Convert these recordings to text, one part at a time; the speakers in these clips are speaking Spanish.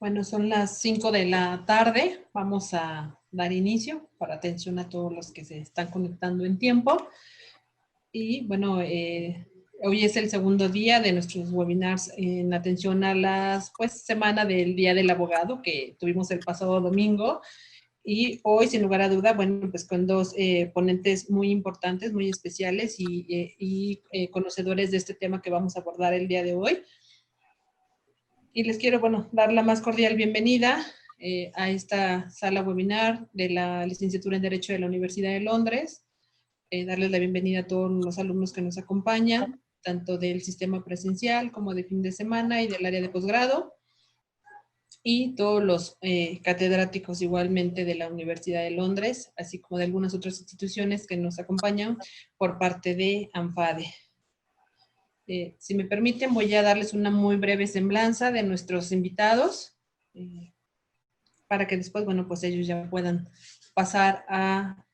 Bueno, son las 5 de la tarde. Vamos a dar inicio para atención a todos los que se están conectando en tiempo. Y bueno, hoy es el segundo día de nuestros webinars en atención a las, semana del Día del Abogado que tuvimos el pasado domingo. Y hoy, sin lugar a duda, bueno, pues con dos ponentes muy importantes, muy especiales y conocedores de este tema que vamos a abordar el día de hoy. Y les quiero, bueno, dar la más cordial bienvenida a esta sala webinar de la Licenciatura en Derecho de la Universidad de Londres. Darles la bienvenida a todos los alumnos que nos acompañan, tanto del sistema presencial como de fin de semana y del área de posgrado, y todos los catedráticos igualmente de la Universidad de Londres, así como de algunas otras instituciones que nos acompañan por parte de ANFADE. Si me permiten, voy a darles una muy breve semblanza de nuestros invitados, para que después, bueno, pues ellos ya puedan pasar a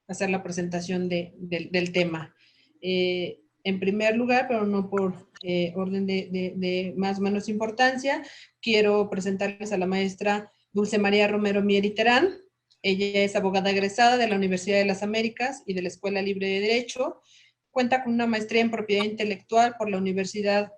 hacer la presentación del tema. En primer lugar, pero no por orden de más o menos importancia, quiero presentarles a la maestra Dulce María Romero Mier y Terán. Ella es abogada egresada de la Universidad de las Américas y de la Escuela Libre de Derecho. Cuenta con una maestría en propiedad intelectual por la Universidad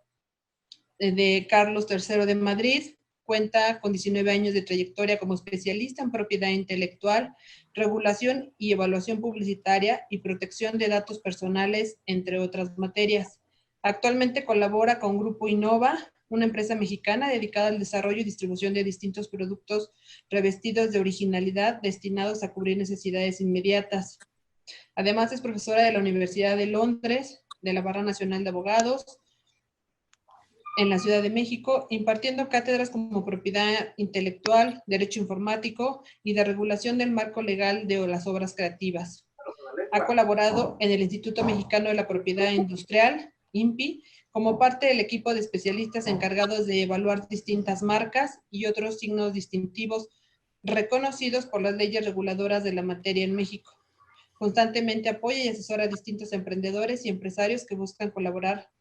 de Carlos III de Madrid. Cuenta con 19 años de trayectoria como especialista en propiedad intelectual, regulación y evaluación publicitaria y protección de datos personales, entre otras materias. Actualmente colabora con Grupo Innova, una empresa mexicana dedicada al desarrollo y distribución de distintos productos revestidos de originalidad destinados a cubrir necesidades inmediatas. Además, es profesora de la Universidad de Londres, de la Barra Nacional de Abogados, en la Ciudad de México, impartiendo cátedras como propiedad intelectual, derecho informático y de regulación del marco legal de las obras creativas. Ha colaborado en el Instituto Mexicano de la Propiedad Industrial, INPI, como parte del equipo de especialistas encargados de evaluar distintas marcas y otros signos distintivos reconocidos por las leyes reguladoras de la materia en México. Constantemente apoya y asesora a distintos emprendedores y empresarios que buscan colocar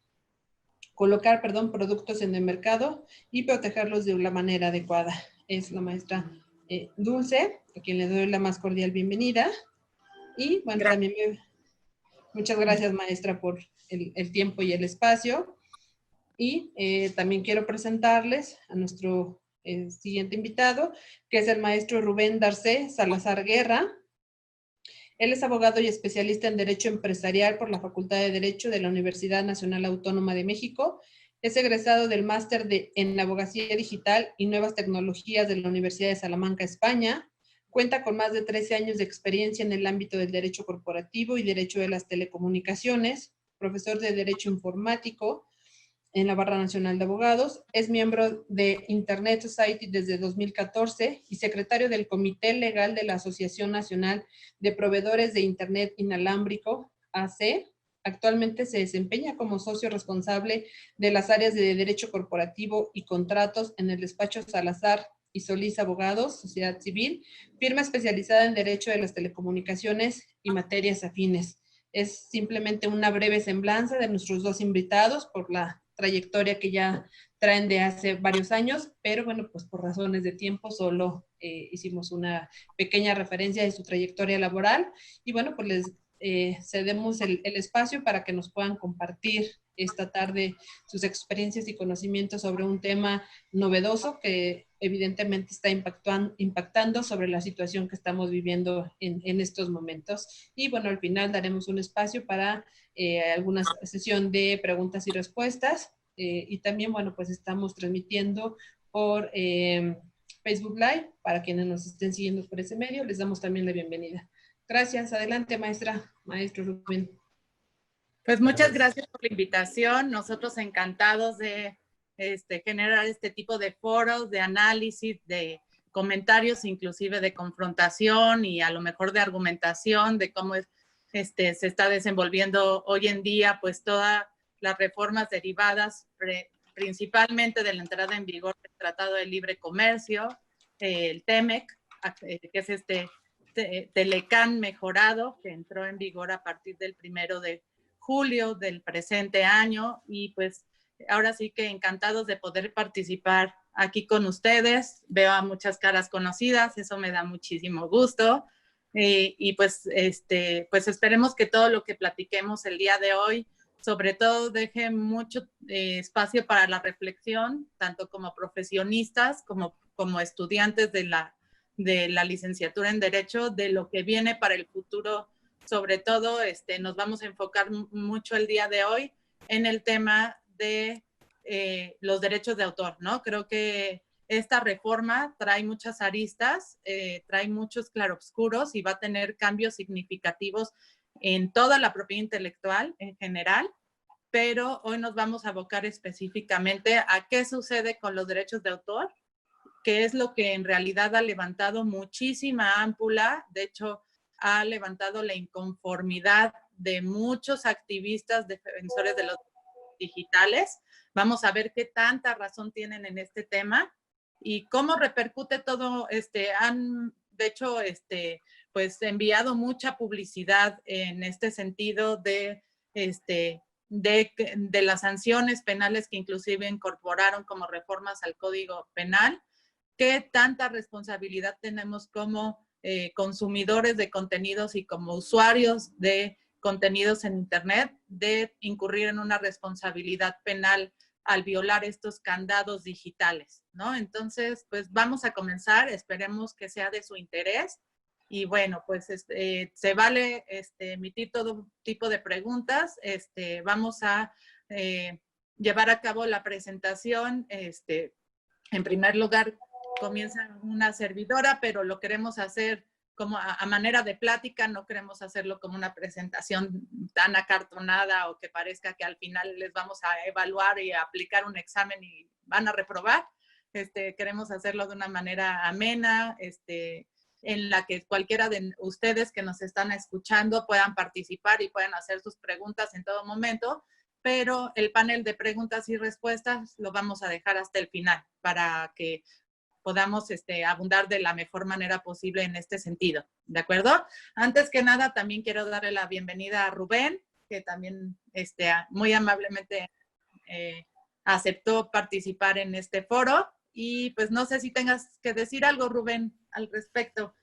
productos en el mercado y protegerlos de una manera adecuada. Es la maestra Dulce, a quien le doy la más cordial bienvenida. Y bueno, también muchas gracias, maestra, por el tiempo y el espacio. Y también quiero presentarles a nuestro siguiente invitado, que es el maestro Rubén Darcé Salazar Guerra. Él es abogado y especialista en Derecho Empresarial por la Facultad de Derecho de la Universidad Nacional Autónoma de México. Es egresado del máster en Abogacía Digital y Nuevas Tecnologías de la Universidad de Salamanca, España. Cuenta con más de 13 años de experiencia en el ámbito del derecho corporativo y derecho de las telecomunicaciones. Profesor de Derecho Informático en la Barra Nacional de Abogados, es miembro de Internet Society desde 2014 y secretario del Comité Legal de la Asociación Nacional de Proveedores de Internet Inalámbrico, AC. Actualmente se desempeña como socio responsable de las áreas de Derecho Corporativo y Contratos en el despacho Salazar y Solís Abogados, Sociedad Civil, firma especializada en Derecho de las Telecomunicaciones y materias afines. Es simplemente una breve semblanza de nuestros dos invitados por la trayectoria que ya traen de hace varios años, pero bueno, pues por razones de tiempo solo hicimos una pequeña referencia de su trayectoria laboral y bueno, pues les cedemos el espacio para que nos puedan compartir esta tarde sus experiencias y conocimientos sobre un tema novedoso que evidentemente está impactando sobre la situación que estamos viviendo en estos momentos. Y bueno, al final daremos un espacio para alguna sesión de preguntas y respuestas. Y también, bueno, pues estamos transmitiendo por Facebook Live para quienes nos estén siguiendo por ese medio. Les damos también la bienvenida. Gracias. Adelante, maestra, maestro Rubén. Pues muchas gracias por la invitación. Nosotros encantados de generar este tipo de foros, de análisis, de comentarios, inclusive de confrontación y a lo mejor de argumentación de cómo se está desenvolviendo hoy en día, pues todas las reformas derivadas principalmente de la entrada en vigor del Tratado de Libre Comercio, el TEMEC, que es Telecán mejorado, que entró en vigor a partir del 1 de julio del presente año y pues ahora sí que encantados de poder participar aquí con ustedes. Veo a muchas caras conocidas, eso me da muchísimo gusto. Y pues esperemos que todo lo que platiquemos el día de hoy, sobre todo, deje mucho espacio para la reflexión, tanto como profesionistas, como estudiantes de la licenciatura en Derecho, de lo que viene para el futuro. Sobre todo, nos vamos a enfocar mucho el día de hoy en el tema de los derechos de autor, ¿no? Creo que esta reforma trae muchas aristas, trae muchos claroscuros y va a tener cambios significativos en toda la propiedad intelectual en general, pero hoy nos vamos a abocar específicamente a qué sucede con los derechos de autor, que es lo que en realidad ha levantado muchísima ámpula. De hecho, ha levantado la inconformidad de muchos activistas defensores de los digitales. Vamos a ver qué tanta razón tienen en este tema y cómo repercute todo. Han, de hecho, pues enviado mucha publicidad en este sentido de las sanciones penales que inclusive incorporaron como reformas al Código Penal. ¿Qué tanta responsabilidad tenemos como consumidores de contenidos y como usuarios de contenidos en Internet de incurrir en una responsabilidad penal al violar estos candados digitales, ¿no? Entonces, pues vamos a comenzar, esperemos que sea de su interés. Y bueno, pues se vale emitir todo tipo de preguntas. Vamos a llevar a cabo la presentación. En primer lugar, comienza una servidora, pero lo queremos hacer como a manera de plática, no queremos hacerlo como una presentación tan acartonada o que parezca que al final les vamos a evaluar y a aplicar un examen y van a reprobar. Queremos hacerlo de una manera amena, en la que cualquiera de ustedes que nos están escuchando puedan participar y puedan hacer sus preguntas en todo momento, pero el panel de preguntas y respuestas lo vamos a dejar hasta el final para que podamos abundar de la mejor manera posible en este sentido, ¿de acuerdo? Antes que nada, también quiero darle la bienvenida a Rubén, que también muy amablemente aceptó participar en este foro. Y pues no sé si tengas que decir algo, Rubén, al respecto.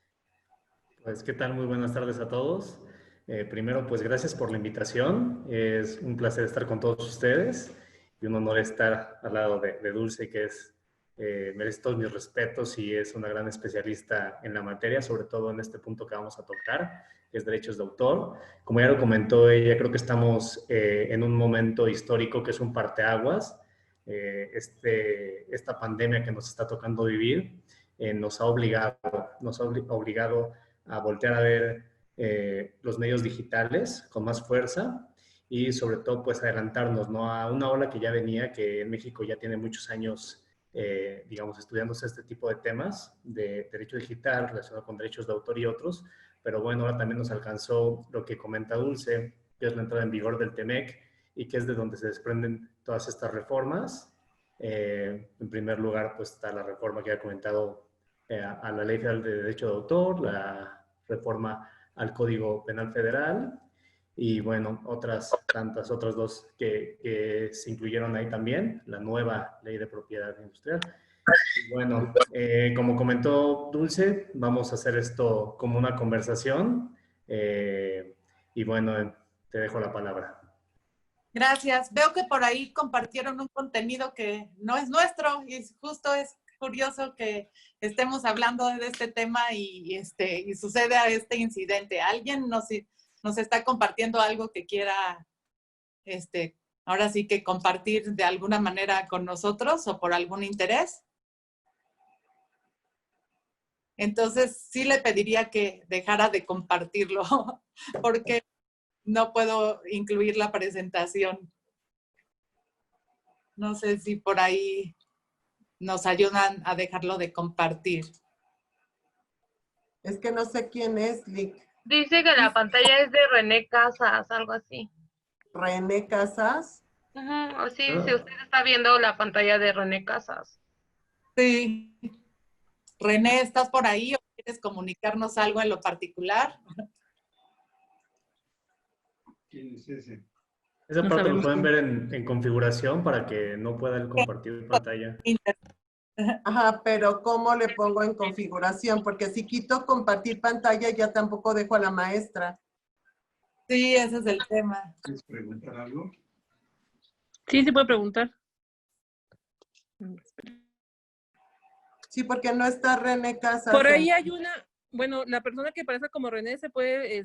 Pues, ¿qué tal? Muy buenas tardes a todos. Primero, pues gracias por la invitación. Es un placer estar con todos ustedes y un honor estar al lado de Dulce, que merece todos mis respetos y es una gran especialista en la materia, sobre todo en este punto que vamos a tocar, que es derechos de autor. Como ya lo comentó ella, creo que estamos en un momento histórico que es un parteaguas. Esta pandemia que nos está tocando vivir nos ha obligado a voltear a ver los medios digitales con más fuerza y sobre todo pues adelantarnos, ¿no?, a una ola que ya venía, que en México ya tiene muchos años, digamos, estudiándose este tipo de temas de derecho digital relacionado con derechos de autor y otros, pero bueno, ahora también nos alcanzó lo que comenta Dulce, que es la entrada en vigor del TEMEC y que es de donde se desprenden todas estas reformas. En primer lugar, pues está la reforma que ha comentado a la Ley Federal de Derecho de Autor, la reforma al Código Penal Federal y bueno, otras dos que se incluyeron ahí también, la nueva Ley de Propiedad Industrial. Y bueno, como comentó Dulce, vamos a hacer esto como una conversación y bueno, te dejo la palabra. Gracias. Veo que por ahí compartieron un contenido que no es nuestro y justo es curioso que estemos hablando de este tema y sucede este incidente. ¿Alguien nos está compartiendo algo que quiera, ahora sí que compartir de alguna manera con nosotros o por algún interés? Entonces sí le pediría que dejara de compartirlo porque no puedo incluir la presentación. No sé si por ahí nos ayudan a dejarlo de compartir. Es que no sé quién es, Lick. Dice que la pantalla es de René Casas, algo así. ¿René Casas? O sí, si usted está viendo la pantalla de René Casas. Sí. René, ¿estás por ahí o quieres comunicarnos algo en lo particular? ¿Quién es ese? Esa parte lo pueden ver en configuración para que no puedan compartir pantalla. Ajá, pero ¿cómo le pongo en configuración? Porque si quito compartir pantalla, ya tampoco dejo a la maestra. Sí, ese es el tema. ¿Quieres preguntar algo? Sí, se puede preguntar. Sí, porque no está René Casas. Por ahí hay una, bueno, la persona que parece como René se puede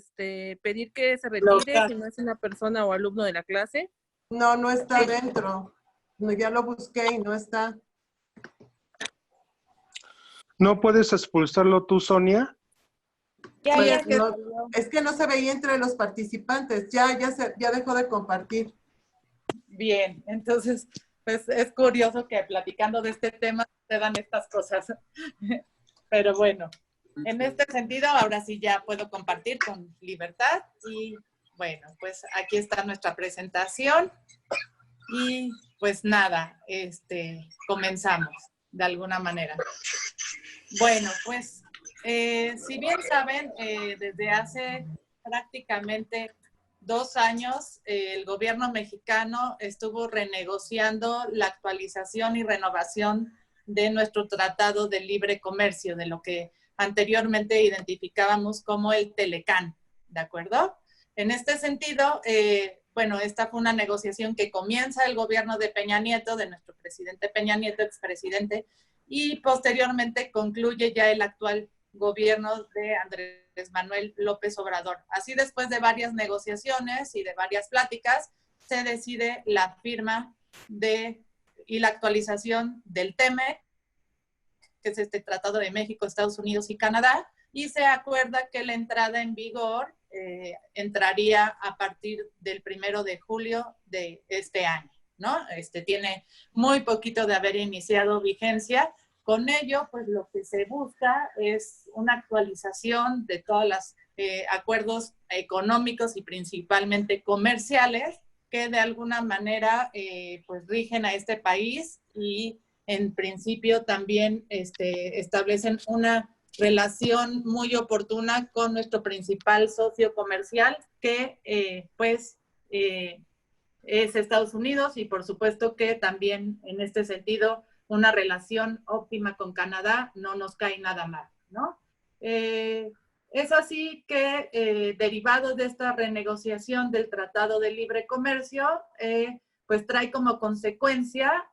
pedir que se retire si no es una persona o alumno de la clase. No, no está dentro. No, ya lo busqué y no está. ¿No puedes expulsarlo tú, Sonia? Pues no, es que no se veía entre los participantes. Ya dejó de compartir. Bien, entonces, pues es curioso que platicando de este tema se dan estas cosas. Pero bueno, en este sentido, ahora sí ya puedo compartir con libertad. Y bueno, pues aquí está nuestra presentación. Y pues nada, comenzamos de alguna manera. Bueno, pues si bien saben, desde hace prácticamente 2 años, el gobierno mexicano estuvo renegociando la actualización y renovación de nuestro Tratado de Libre Comercio, de lo que anteriormente identificábamos como el Telecán, ¿de acuerdo? En este sentido, bueno, esta fue una negociación que comienza el gobierno de Peña Nieto, de nuestro presidente Peña Nieto, expresidente, y posteriormente concluye ya el actual gobierno de Andrés Manuel López Obrador. Así, después de varias negociaciones y de varias pláticas, se decide la firma y la actualización del TEMEC, que es este Tratado de México, Estados Unidos y Canadá, y se acuerda que la entrada en vigor entraría a partir del 1 de julio de este año, ¿no? Tiene muy poquito de haber iniciado vigencia. Con ello, pues lo que se busca es una actualización de todos los acuerdos económicos y principalmente comerciales que de alguna manera pues rigen a este país y en principio también establecen una relación muy oportuna con nuestro principal socio comercial que es Estados Unidos, y por supuesto que también en este sentido una relación óptima con Canadá no nos cae nada mal, ¿no? Es así que derivado de esta renegociación del Tratado de Libre Comercio, pues trae como consecuencia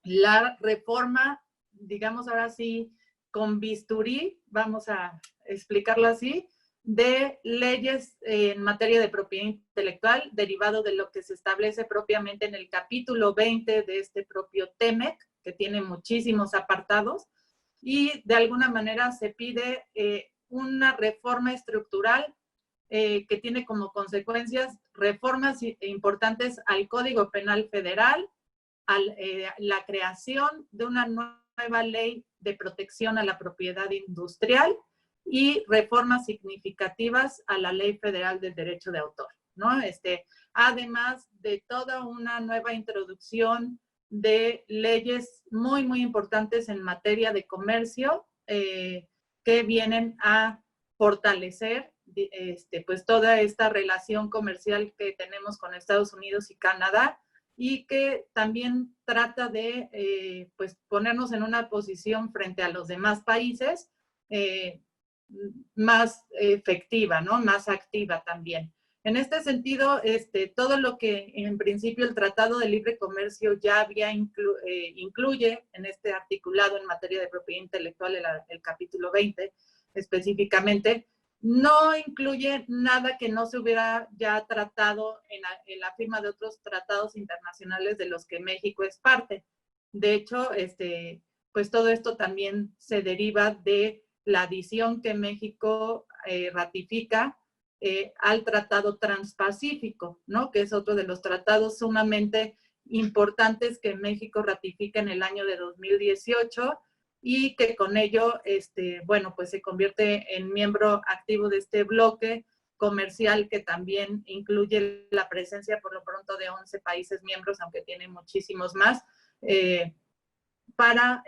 la reforma, digamos ahora sí, con bisturí, vamos a explicarlo así, de leyes en materia de propiedad intelectual, derivado de lo que se establece propiamente en el capítulo 20 de este propio TEMEC, que tiene muchísimos apartados, y de alguna manera se pide una reforma estructural que tiene como consecuencias reformas importantes al Código Penal Federal, la creación de una nueva ley de protección a la propiedad industrial y reformas significativas a la Ley Federal del Derecho de Autor, ¿no? Además de toda una nueva introducción de leyes muy, muy importantes en materia de comercio que vienen a fortalecer pues toda esta relación comercial que tenemos con Estados Unidos y Canadá, y que también trata de pues ponernos en una posición frente a los demás países más efectiva, ¿no? Más activa también. En este sentido, todo lo que en principio el Tratado de Libre Comercio ya había incluye en este articulado en materia de propiedad intelectual, el capítulo 20 específicamente, no incluye nada que no se hubiera ya tratado en la firma de otros tratados internacionales de los que México es parte. De hecho, pues todo esto también se deriva de la adición que México ratifica al Tratado Transpacífico, ¿no? Que es otro de los tratados sumamente importantes que México ratifica en el año de 2018 y que con ello, bueno, pues se convierte en miembro activo de este bloque comercial que también incluye la presencia por lo pronto de 11 países miembros, aunque tiene muchísimos más, para,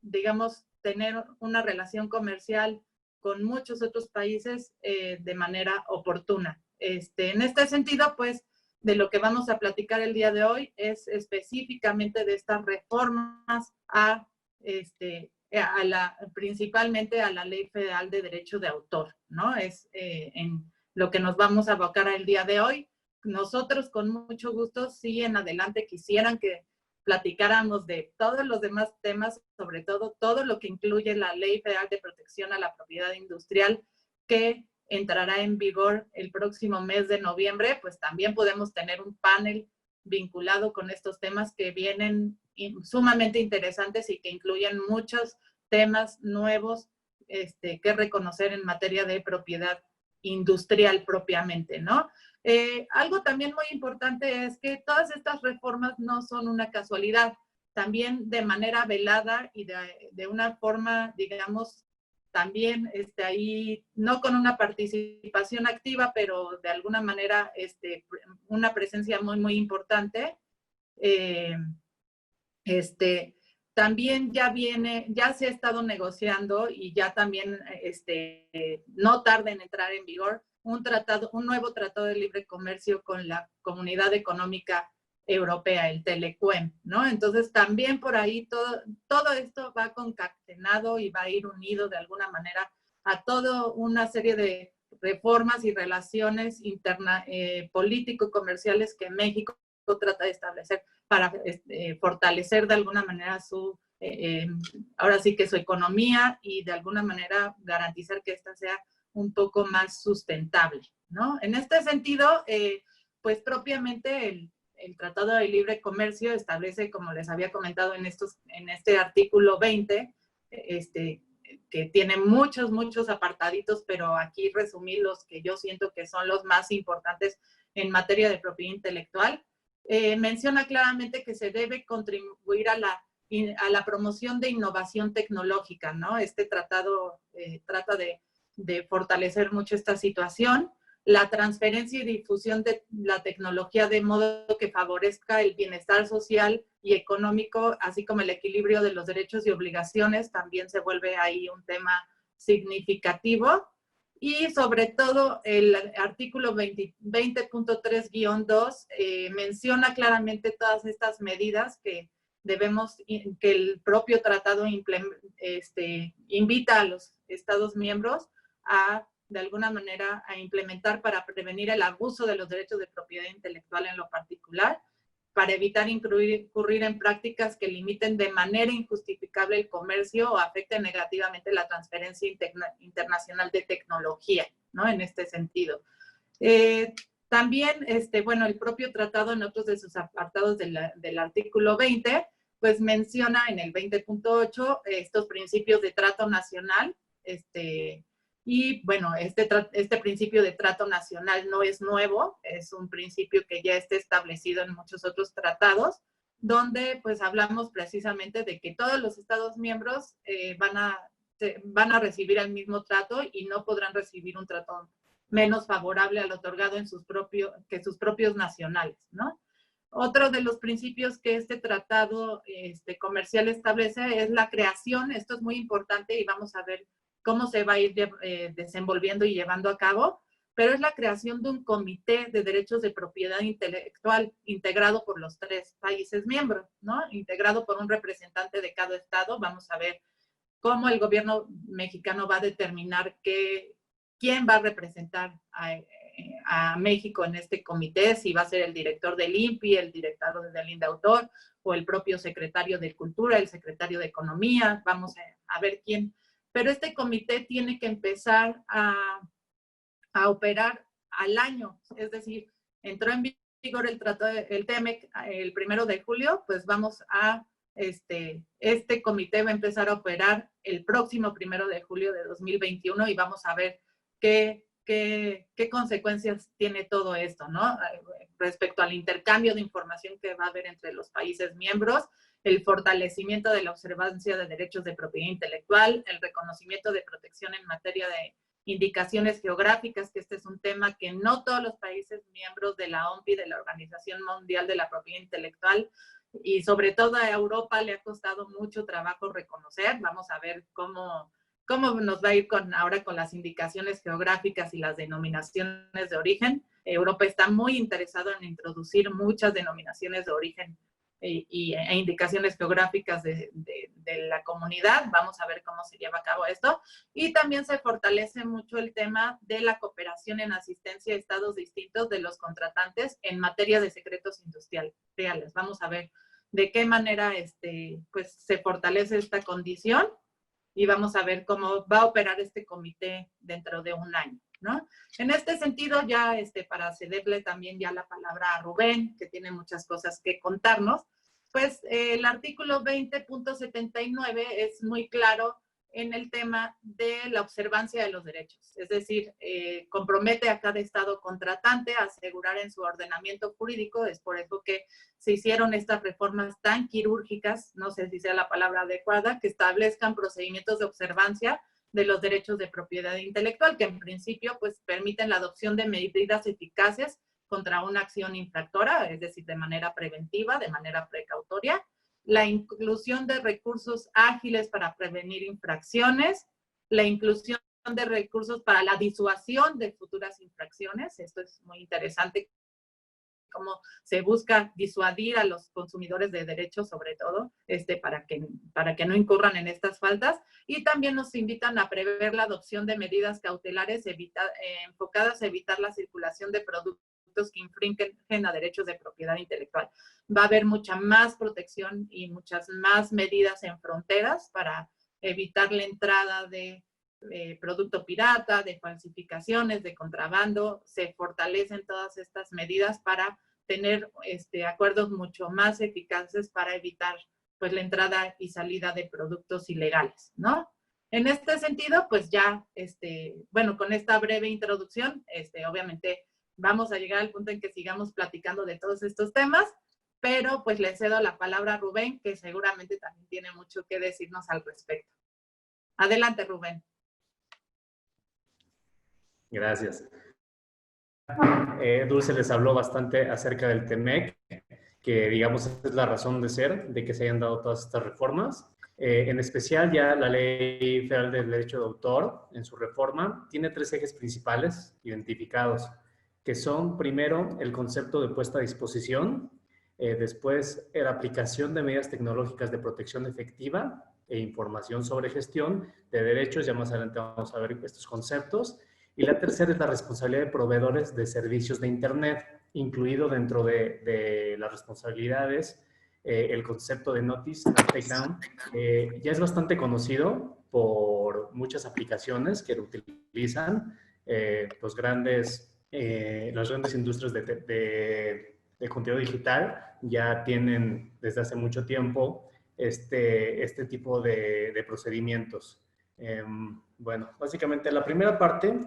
digamos, tener una relación comercial con muchos otros países de manera oportuna. En este sentido, pues, de lo que vamos a platicar el día de hoy es específicamente de estas reformas principalmente a la Ley Federal de Derecho de Autor, ¿no? Es en lo que nos vamos a abocar el día de hoy. Nosotros con mucho gusto, si en adelante quisieran que platicáramos de todos los demás temas, sobre todo lo que incluye la Ley Federal de Protección a la Propiedad Industrial, que entrará en vigor el próximo mes de noviembre, pues también podemos tener un panel vinculado con estos temas que vienen sumamente interesantes y que incluyen muchos temas nuevos que reconocer en materia de propiedad industrial propiamente, ¿no? Algo también muy importante es que todas estas reformas no son una casualidad, también de manera velada y de una forma, digamos, también ahí, no con una participación activa, pero de alguna manera una presencia muy, muy importante. También ya se ha estado negociando y ya también no tarda en entrar en vigor un nuevo tratado de libre comercio con la Comunidad Económica Europea, el Telecuem, ¿no? Entonces también por ahí todo esto va concatenado y va a ir unido de alguna manera a toda una serie de reformas y relaciones político-comerciales que México trata de establecer para fortalecer de alguna manera ahora sí que su economía y de alguna manera garantizar que esta sea un poco más sustentable, ¿no? En este sentido, pues propiamente el Tratado de Libre Comercio establece, como les había comentado en este artículo 20, que tiene muchos apartaditos, pero aquí resumí los que yo siento que son los más importantes en materia de propiedad intelectual. Menciona claramente que se debe contribuir a la promoción de innovación tecnológica, ¿no? Este tratado trata de fortalecer mucho esta situación, la transferencia y difusión de la tecnología de modo que favorezca el bienestar social y económico, así como el equilibrio de los derechos y obligaciones, también se vuelve ahí un tema significativo. Y sobre todo el artículo 20.3-2 menciona claramente todas estas medidas que el propio tratado invita a los Estados miembros de alguna manera a implementar para prevenir el abuso de los derechos de propiedad intelectual en lo particular, para evitar incurrir en prácticas que limiten de manera injustificable el comercio o afecten negativamente la transferencia internacional de tecnología, ¿no? En este sentido. También, bueno, el propio tratado en otros de sus apartados del artículo 20, pues menciona en el 20.8 estos principios de trato nacional, y bueno, este principio de trato nacional no es nuevo, es un principio que ya está establecido en muchos otros tratados, donde pues hablamos precisamente de que todos los Estados miembros van a recibir el mismo trato y no podrán recibir un trato menos favorable al otorgado que sus propios nacionales, ¿no? Otro de los principios que este tratado comercial establece es la creación, esto es muy importante y vamos a ver cómo se va a ir desenvolviendo y llevando a cabo, pero es la creación de un comité de derechos de propiedad intelectual integrado por los 3 países miembros, ¿no? Integrado por un representante de cada estado. Vamos a ver cómo el gobierno mexicano va a determinar quién va a representar a México en este comité, si va a ser el director del INPI, el director del INDAUTOR, o el propio secretario de Cultura, el secretario de Economía. Vamos a ver quién. Pero este comité tiene que empezar a operar al año, es decir, entró en vigor el TEMEC el 1 de julio, pues vamos a, este comité va a empezar a operar el próximo 1 de julio de 2021 y vamos a ver qué consecuencias tiene todo esto, ¿no? Respecto al intercambio de información que va a haber entre los países miembros, el fortalecimiento de la observancia de derechos de propiedad intelectual, el reconocimiento de protección en materia de indicaciones geográficas, que este es un tema que no todos los países miembros de la OMPI, de la Organización Mundial de la Propiedad Intelectual, y sobre todo a Europa le ha costado mucho trabajo reconocer. Vamos a ver cómo ¿Cómo nos va a ir ahora con las indicaciones geográficas y las denominaciones de origen? Europa está muy interesado en introducir muchas denominaciones de origen e indicaciones geográficas de la comunidad. Vamos a ver cómo se lleva a cabo esto. Y también se fortalece mucho el tema de la cooperación en asistencia a estados distintos de los contratantes en materia de secretos industriales. Vamos a ver de qué manera pues, se fortalece esta condición y vamos a ver cómo va a operar este comité dentro de un año, ¿no? En este sentido, ya para cederle también ya la palabra a Rubén, que tiene muchas cosas que contarnos, pues el artículo 20.79 es muy claro en el tema de la observancia de los derechos. Es decir, compromete a cada estado contratante a asegurar en su ordenamiento jurídico. Es por eso que se hicieron estas reformas tan quirúrgicas, no sé si sea la palabra adecuada, que establezcan procedimientos de observancia de los derechos de propiedad intelectual, que en principio pues permiten la adopción de medidas eficaces contra una acción infractora, es decir, de manera preventiva, de manera precautoria, la inclusión de recursos ágiles para prevenir infracciones, la inclusión de recursos para la disuasión de futuras infracciones. Esto es muy interesante, cómo se busca disuadir a los consumidores de derechos, sobre todo, para que no incurran en estas faltas. Y también nos invitan a prever la adopción de medidas cautelares enfocadas a evitar la circulación de productos que infringen a derechos de propiedad intelectual. Va a haber mucha más protección y muchas más medidas en fronteras para evitar la entrada de producto pirata, de falsificaciones, de contrabando. Se fortalecen todas estas medidas para tener acuerdos mucho más eficaces para evitar pues la entrada y salida de productos ilegales, ¿no? En este sentido, pues ya, bueno, con esta breve introducción, obviamente vamos a llegar al punto en que sigamos platicando de todos estos temas, pero pues le cedo la palabra a Rubén, que seguramente también tiene mucho que decirnos al respecto. Adelante, Rubén. Gracias. Dulce les habló bastante acerca del TEMEC, que digamos es la razón de ser de que se hayan dado todas estas reformas. En especial ya la Ley Federal del Derecho de Autor, en su reforma, tiene 3 ejes principales identificados, que son, primero, el concepto de puesta a disposición, después, la aplicación de medidas tecnológicas de protección efectiva e información sobre gestión de derechos, ya más adelante vamos a ver estos conceptos, y la tercera es la responsabilidad de proveedores de servicios de Internet, incluido dentro de las responsabilidades el concepto de Notice and Takedown. Ya es bastante conocido por muchas aplicaciones que lo utilizan las grandes industrias de contenido digital ya tienen desde hace mucho tiempo este tipo de procedimientos. Bueno, básicamente la primera parte,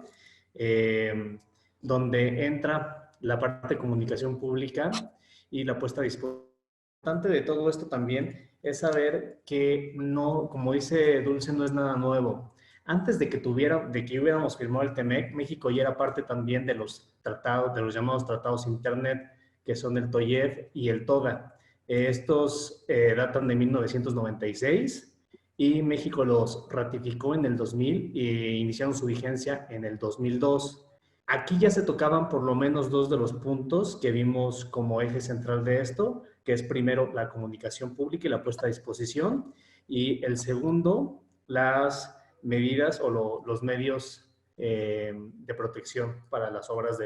donde entra la parte de comunicación pública y la puesta a disposición. Lo importante de todo esto también es saber que no, como dice Dulce, no es nada nuevo. Antes de que hubiéramos firmado el TEMEC, México ya era parte también de los tratados, de los llamados tratados Internet, que son el TOIEF y el TOGA. Estos datan de 1996 y México los ratificó en el 2000 e iniciaron su vigencia en el 2002. Aquí ya se tocaban por lo menos 2 de los puntos que vimos como eje central de esto, que es primero la comunicación pública y la puesta a disposición, y el segundo, las medidas o los medios de protección para las obras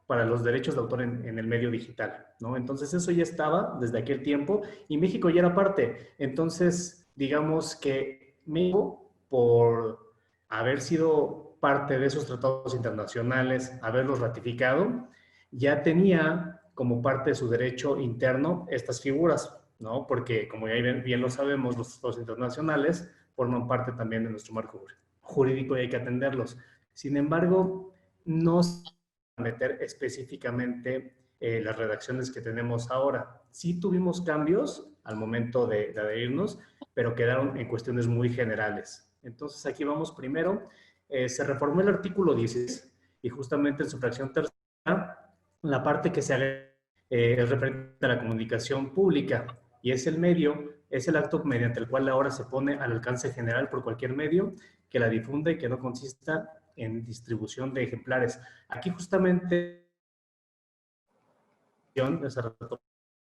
para los derechos de autor en el medio digital, ¿no? Entonces eso ya estaba desde aquel tiempo y México ya era parte. Entonces, digamos que México, por haber sido parte de esos tratados internacionales, haberlos ratificado, ya tenía como parte de su derecho interno estas figuras, ¿no? Porque como ya bien lo sabemos, los tratados internacionales forman parte también de nuestro marco jurídico y hay que atenderlos. Sin embargo, no se van a meter específicamente las redacciones que tenemos ahora. Sí tuvimos cambios al momento de adherirnos, pero quedaron en cuestiones muy generales. Entonces aquí vamos primero. Se reformó el artículo 16 y justamente en su fracción tercera, la parte que se agrega es referente a la comunicación pública y es el medio es el acto mediante el cual la obra se pone al alcance general por cualquier medio que la difunda y que no consista en distribución de ejemplares. Aquí justamente, hace rato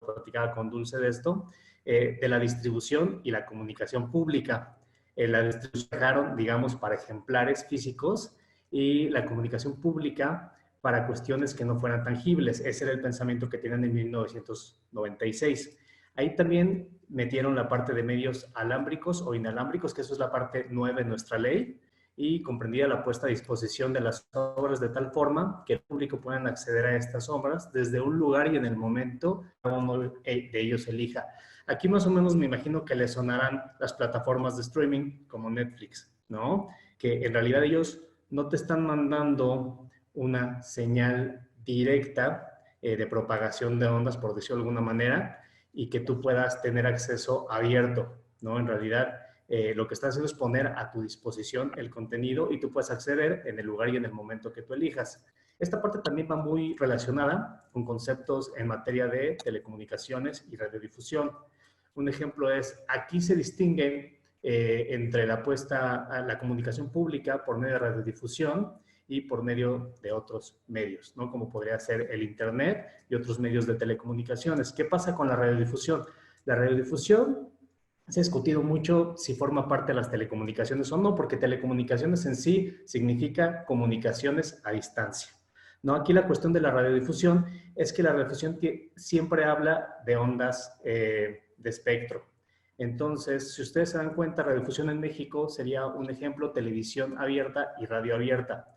platicaba con Dulce de esto, de la distribución y la comunicación pública. La distribución dejaron, digamos, para ejemplares físicos y la comunicación pública para cuestiones que no fueran tangibles. Ese era el pensamiento que tenían en 1996. Ahí también metieron la parte de medios alámbricos o inalámbricos, que eso es la parte nueva en nuestra ley, y comprendía la puesta a disposición de las obras de tal forma que el público pueda acceder a estas obras desde un lugar y en el momento que uno de ellos elija. Aquí más o menos me imagino que les sonarán las plataformas de streaming como Netflix, ¿no? Que en realidad ellos no te están mandando una señal directa de propagación de ondas, por decirlo de alguna manera, y que tú puedas tener acceso abierto, ¿no? En realidad, lo que estás haciendo es poner a tu disposición el contenido y tú puedes acceder en el lugar y en el momento que tú elijas. Esta parte también va muy relacionada con conceptos en materia de telecomunicaciones y radiodifusión. Un ejemplo es, aquí se distinguen entre la puesta a la comunicación pública por medio de radiodifusión y por medio de otros medios, ¿no? Como podría ser el Internet y otros medios de telecomunicaciones. ¿Qué pasa con la radiodifusión? La radiodifusión se ha discutido mucho si forma parte de las telecomunicaciones o no, porque telecomunicaciones en sí significa comunicaciones a distancia, ¿no? Aquí la cuestión de la radiodifusión es que la radiodifusión siempre habla de ondas de espectro. Entonces, si ustedes se dan cuenta, radiodifusión en México sería un ejemplo, televisión abierta y radio abierta.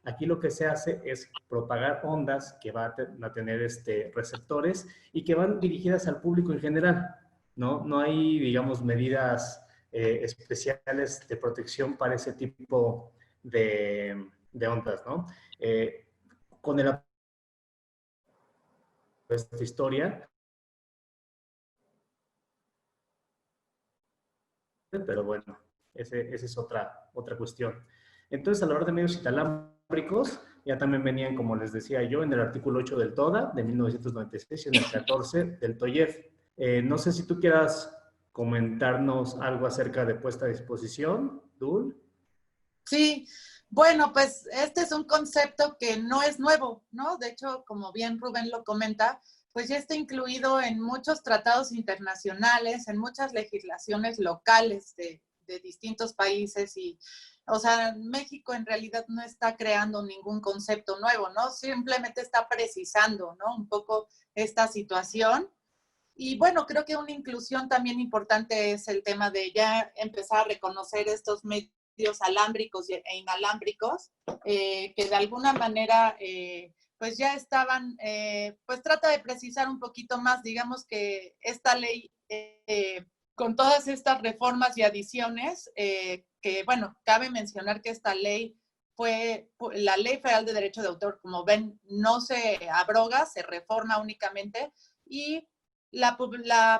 Aquí lo que se hace es propagar ondas que van a tener receptores y que van dirigidas al público en general, ¿no? No hay, digamos, medidas especiales de protección para ese tipo de ondas, ¿no? Con esta historia, pero bueno, esa es otra cuestión. Entonces, a la hora de medios inalámbricos, ya también venían, como les decía yo, en el artículo 8 del TODA de 1996 y en el 14 del TOYEF. No sé si tú quieras comentarnos algo acerca de puesta a disposición, Dul. Sí, bueno, pues este es un concepto que no es nuevo, ¿no? De hecho, como bien Rubén lo comenta, pues ya está incluido en muchos tratados internacionales, en muchas legislaciones locales de distintos países y, o sea, México en realidad no está creando ningún concepto nuevo, ¿no? Simplemente está precisando, ¿no? Un poco esta situación. Y bueno, creo que una inclusión también importante es el tema de ya empezar a reconocer estos medios alámbricos e inalámbricos, que de alguna manera pues ya estaban, pues trata de precisar un poquito más, digamos que esta ley, con todas estas reformas y adiciones, que bueno, cabe mencionar que esta ley fue, la Ley Federal de Derecho de Autor, como ven, no se abroga, se reforma únicamente, y la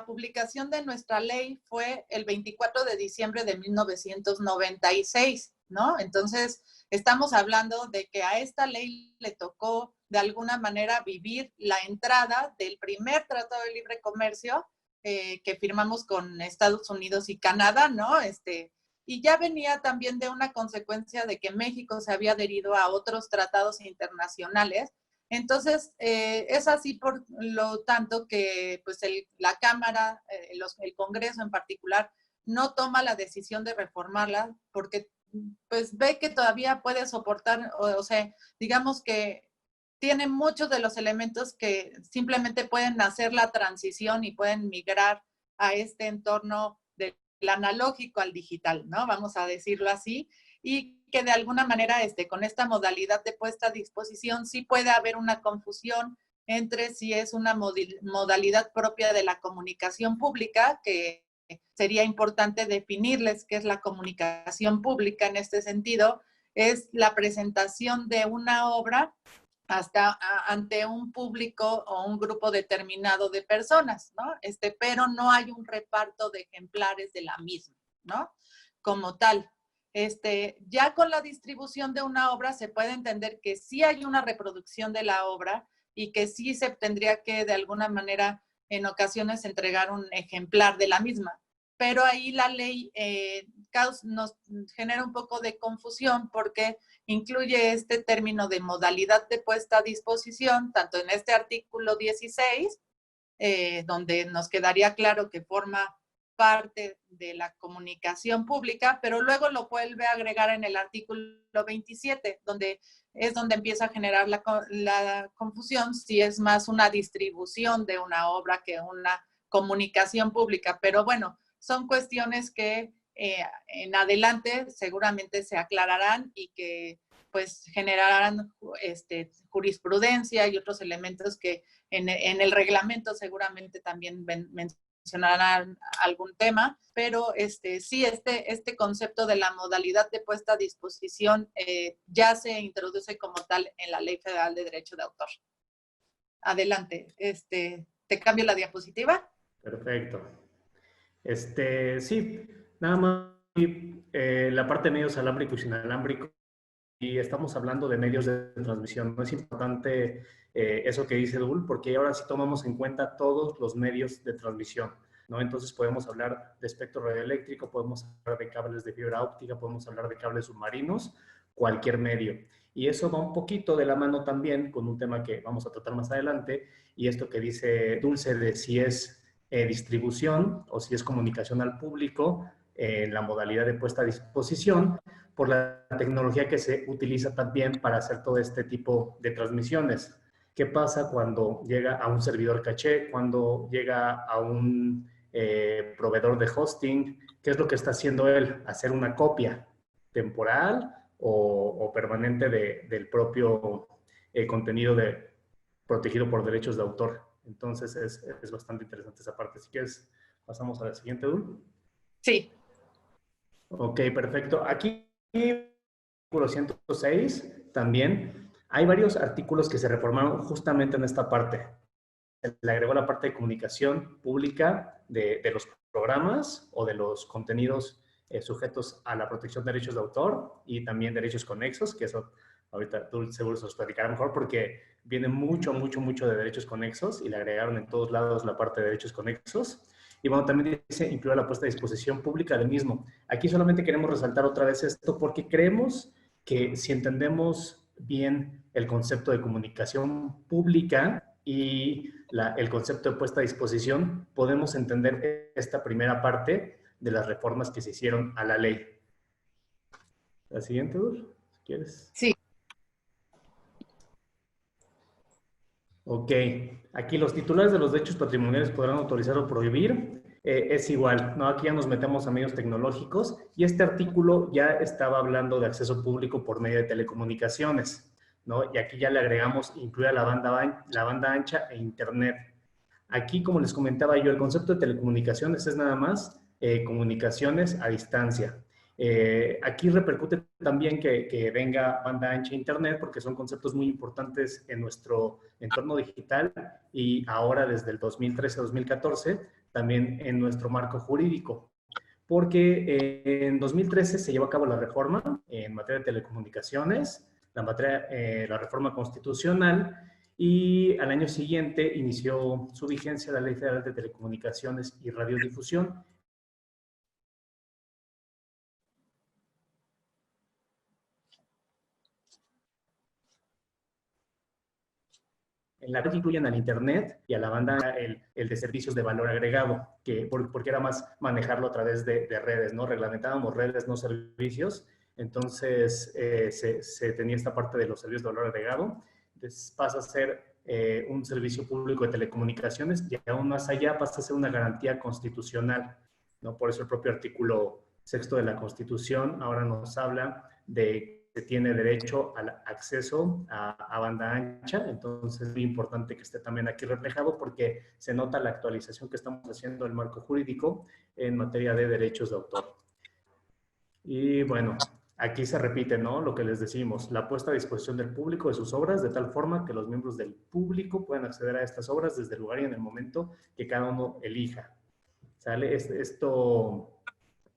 publicación de nuestra ley fue el 24 de diciembre de 1996, ¿no? Entonces, estamos hablando de que a esta ley le tocó de alguna manera vivir la entrada del primer Tratado de Libre Comercio que firmamos con Estados Unidos y Canadá, ¿no? Y ya venía también de una consecuencia de que México se había adherido a otros tratados internacionales. Entonces, es así por lo tanto que pues la Cámara, el Congreso en particular, no toma la decisión de reformarla porque pues ve que todavía puede soportar, o sea, digamos que tiene muchos de los elementos que simplemente pueden hacer la transición y pueden migrar a este entorno del analógico al digital, ¿no? Vamos a decirlo así. Y que de alguna manera con esta modalidad de puesta a disposición sí puede haber una confusión entre si es una modalidad propia de la comunicación pública, que sería importante definirles qué es la comunicación pública en este sentido, es la presentación de una obra ante un público o un grupo determinado de personas, ¿no? Pero no hay un reparto de ejemplares de la misma, ¿no? Como tal. Ya con la distribución de una obra se puede entender que sí hay una reproducción de la obra y que sí se tendría que de alguna manera en ocasiones entregar un ejemplar de la misma. pero ahí la ley nos genera un poco de confusión porque incluye este término de modalidad de puesta a disposición, tanto en este artículo 16, donde nos quedaría claro que forma parte de la comunicación pública, pero luego lo vuelve a agregar en el artículo 27, donde empieza a generar la confusión si es más una distribución de una obra que una comunicación pública. Pero bueno, son cuestiones que en adelante seguramente se aclararán y que pues generarán jurisprudencia y otros elementos que en el reglamento seguramente también mencionarán algún tema, pero sí, este concepto de la modalidad de puesta a disposición ya se introduce como tal en la Ley Federal de Derecho de Autor. Adelante, ¿te cambio la diapositiva? Perfecto. Sí, nada más la parte de medios alámbricos y inalámbricos, y estamos hablando de medios de transmisión. No es importante eso que dice Dul, porque ahora sí tomamos en cuenta todos los medios de transmisión, ¿no? Entonces podemos hablar de espectro radioeléctrico, podemos hablar de cables de fibra óptica, podemos hablar de cables submarinos, cualquier medio. Y eso va un poquito de la mano también con un tema que vamos a tratar más adelante, y esto que dice Dulce de si es distribución o si es comunicación al público en la modalidad de puesta a disposición, por la tecnología que se utiliza también para hacer todo este tipo de transmisiones. ¿Qué pasa cuando llega a un servidor caché, cuando llega a un proveedor de hosting? ¿Qué es lo que está haciendo él? Hacer una copia temporal o permanente del propio contenido protegido por derechos de autor. Entonces es bastante interesante esa parte. Si quieres, pasamos a la siguiente, Dul. Sí. Ok, perfecto. Aquí, artículo 106, también hay varios artículos que se reformaron justamente en esta parte. Se le agregó la parte de comunicación pública de los programas o de los contenidos sujetos a la protección de derechos de autor y también derechos conexos, que eso ahorita tú seguro se los platicará mejor porque viene mucho de derechos conexos y le agregaron en todos lados la parte de derechos conexos. Y bueno, también dice incluir la puesta a disposición pública del mismo. Aquí solamente queremos resaltar otra vez esto porque creemos que si entendemos bien el concepto de comunicación pública y el concepto de puesta a disposición, podemos entender esta primera parte de las reformas que se hicieron a la ley. La siguiente, Dur, si quieres. Sí. Ok, aquí los titulares de los derechos patrimoniales podrán autorizar o prohibir. Es igual, ¿no? Aquí ya nos metemos a medios tecnológicos y este artículo ya estaba hablando de acceso público por medio de telecomunicaciones, ¿no? Y aquí ya le agregamos incluir la banda ancha e internet. Aquí, como les comentaba yo, el concepto de telecomunicaciones es nada más comunicaciones a distancia. Aquí repercute también que venga banda ancha e internet porque son conceptos muy importantes en nuestro entorno digital y ahora desde el 2013-2014 también en nuestro marco jurídico. Porque en 2013 se llevó a cabo la reforma en materia de telecomunicaciones, la reforma constitucional, y al año siguiente inició su vigencia la Ley Federal de Telecomunicaciones y Radiodifusión. En la que incluyen al Internet y a la banda el de servicios de valor agregado, porque era más manejarlo a través de redes, ¿no? Reglamentábamos redes, no servicios. Entonces se tenía esta parte de los servicios de valor agregado. Entonces pasa a ser un servicio público de telecomunicaciones y aún más allá pasa a ser una garantía constitucional, ¿no? Por eso el propio artículo 6 de la Constitución ahora nos habla de que tiene derecho al acceso a banda ancha. Entonces es muy importante que esté también aquí reflejado porque se nota la actualización que estamos haciendo del marco jurídico en materia de derechos de autor. Y bueno, aquí se repite, ¿no? Lo que les decimos, la puesta a disposición del público de sus obras de tal forma que los miembros del público puedan acceder a estas obras desde el lugar y en el momento que cada uno elija. ¿Sale? Esto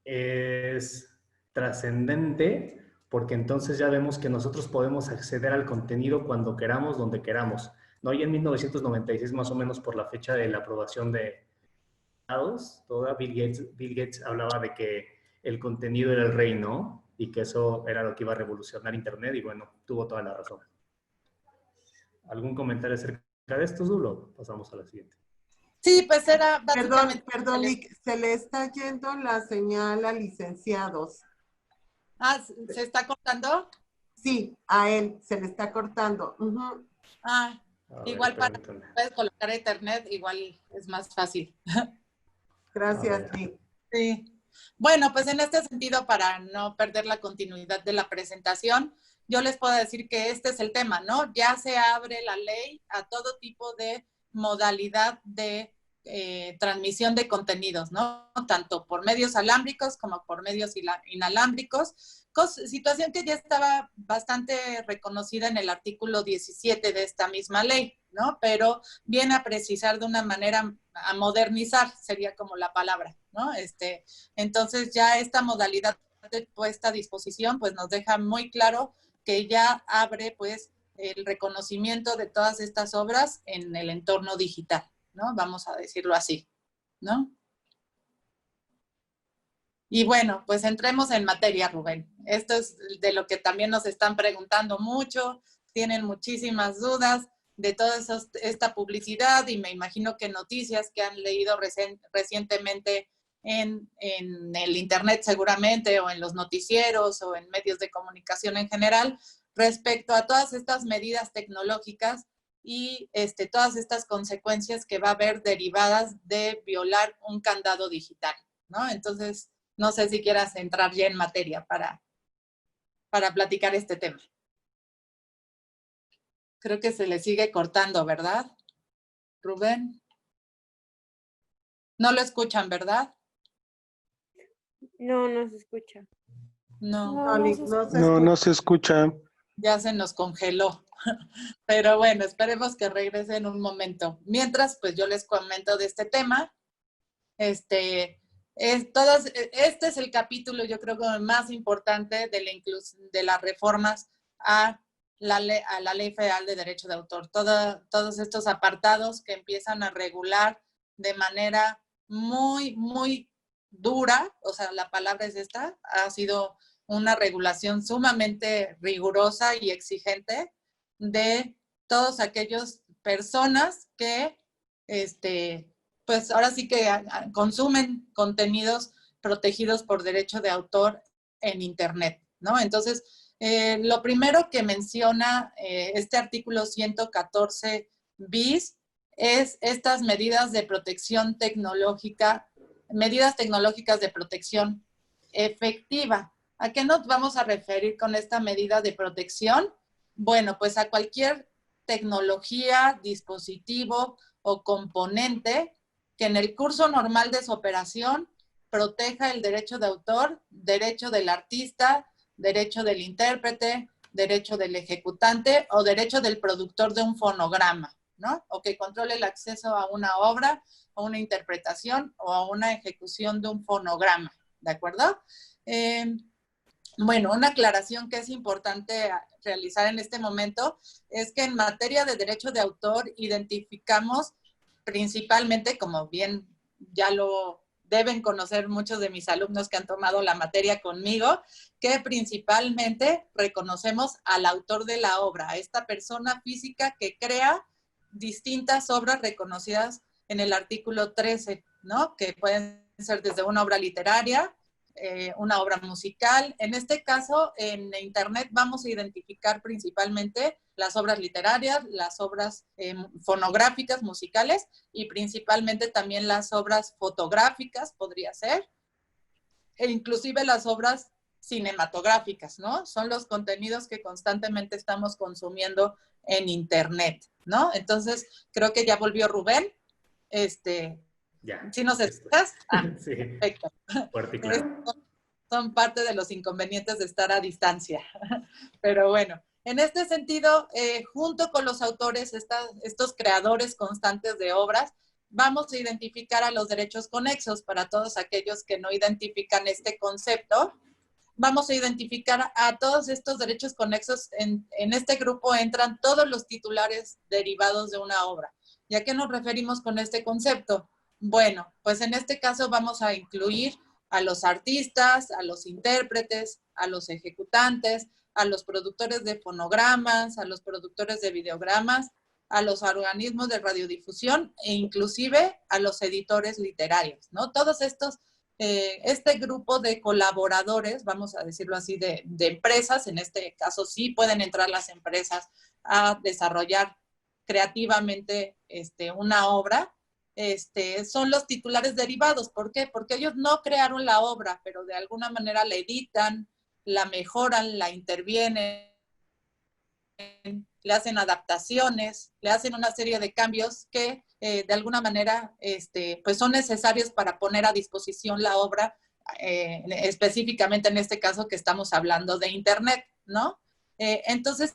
es trascendente porque entonces ya vemos que nosotros podemos acceder al contenido cuando queramos, donde queramos, ¿no? Y en 1996, más o menos por la fecha de la aprobación de toda Bill Gates hablaba de que el contenido era el rey, ¿no? Y que eso era lo que iba a revolucionar Internet y bueno, tuvo toda la razón. ¿Algún comentario acerca de esto, Zulo? Pasamos a la siguiente. Sí, pues era Perdón, básicamente... perdón, Nick, se le está yendo la señal a licenciados. Ah, ¿se está cortando? Sí, a él se le está cortando. Ujú. Ah, A igual ver, puedes colocar internet, igual es más fácil. Gracias, Nick. Sí. Bueno, pues en este sentido, para no perder la continuidad de la presentación, yo les puedo decir que este es el tema, ¿no? Ya se abre la ley a todo tipo de modalidad de transmisión de contenidos, ¿no? Tanto por medios alámbricos como por medios inalámbricos, situación que ya estaba bastante reconocida en el artículo 17 de esta misma ley, ¿no? Pero viene a precisar de una manera, a modernizar, sería como la palabra, ¿no? Entonces ya esta modalidad de puesta a disposición, pues nos deja muy claro que ya abre, pues, el reconocimiento de todas estas obras en el entorno digital, ¿no? Vamos a decirlo así, ¿no? Y bueno, pues entremos en materia, Rubén. Esto es de lo que también nos están preguntando mucho, tienen muchísimas dudas de toda esta publicidad y me imagino que noticias que han leído recientemente en el internet seguramente o en los noticieros o en medios de comunicación en general respecto a todas estas medidas tecnológicas y todas estas consecuencias que va a haber derivadas de violar un candado digital, ¿no? Entonces, no sé si quieras entrar ya en materia para platicar este tema. Creo que se le sigue cortando, ¿verdad, Rubén? No lo escuchan, ¿verdad? No, no se escucha. No, No se escucha. ya se nos congeló. Pero bueno, esperemos que regrese en un momento. Mientras, pues yo les comento de este tema. Este es el capítulo, yo creo, más importante de las reformas a la Ley Federal de Derecho de Autor. Todos estos apartados que empiezan a regular de manera muy, muy dura, o sea, la palabra es esta, ha sido una regulación sumamente rigurosa y exigente de todos aquellos personas que, pues ahora sí que consumen contenidos protegidos por derecho de autor en Internet, ¿no? Entonces, lo primero que menciona este artículo 114 bis es estas medidas de protección tecnológica, medidas tecnológicas de protección efectiva. ¿A qué nos vamos a referir con esta medida de protección? Bueno, pues a cualquier tecnología, dispositivo o componente que en el curso normal de su operación proteja el derecho de autor, derecho del artista, derecho del intérprete, derecho del ejecutante o derecho del productor de un fonograma, ¿no? O que controle el acceso a una obra, a una interpretación o a una ejecución de un fonograma, ¿de acuerdo? Bueno, una aclaración que es importante realizar en este momento es que en materia de derecho de autor identificamos principalmente, como bien ya lo deben conocer muchos de mis alumnos que han tomado la materia conmigo, que principalmente reconocemos al autor de la obra, a esta persona física que crea distintas obras reconocidas en el artículo 13, ¿no? Que pueden ser desde una obra literaria, una obra musical. En este caso, en Internet vamos a identificar principalmente las obras literarias, las obras fonográficas, musicales, y principalmente también las obras fotográficas, podría ser, e inclusive las obras cinematográficas, ¿no? Son los contenidos que constantemente estamos consumiendo en Internet, ¿no? Entonces, creo que ya volvió Rubén. Ya. ¿Sí nos escuchas? Sí. Perfecto. Fuerte y claro. Son parte de los inconvenientes de estar a distancia. Pero bueno, en este sentido, junto con los autores, estos creadores constantes de obras, vamos a identificar a los derechos conexos para todos aquellos que no identifican este concepto. Vamos a identificar a todos estos derechos conexos. En este grupo entran todos los titulares derivados de una obra. ¿Y a qué nos referimos con este concepto? Bueno, pues en este caso vamos a incluir a los artistas, a los intérpretes, a los ejecutantes, a los productores de fonogramas, a los productores de videogramas, a los organismos de radiodifusión e inclusive a los editores literarios, ¿no? Todos estos, este grupo de colaboradores, vamos a decirlo así, de empresas, en este caso sí pueden entrar las empresas a desarrollar creativamente una obra, son los titulares derivados. ¿Por qué? Porque ellos no crearon la obra, pero de alguna manera la editan, la mejoran, la intervienen, le hacen adaptaciones, le hacen una serie de cambios que de alguna manera pues son necesarios para poner a disposición la obra, específicamente en este caso que estamos hablando de Internet, ¿no? Entonces,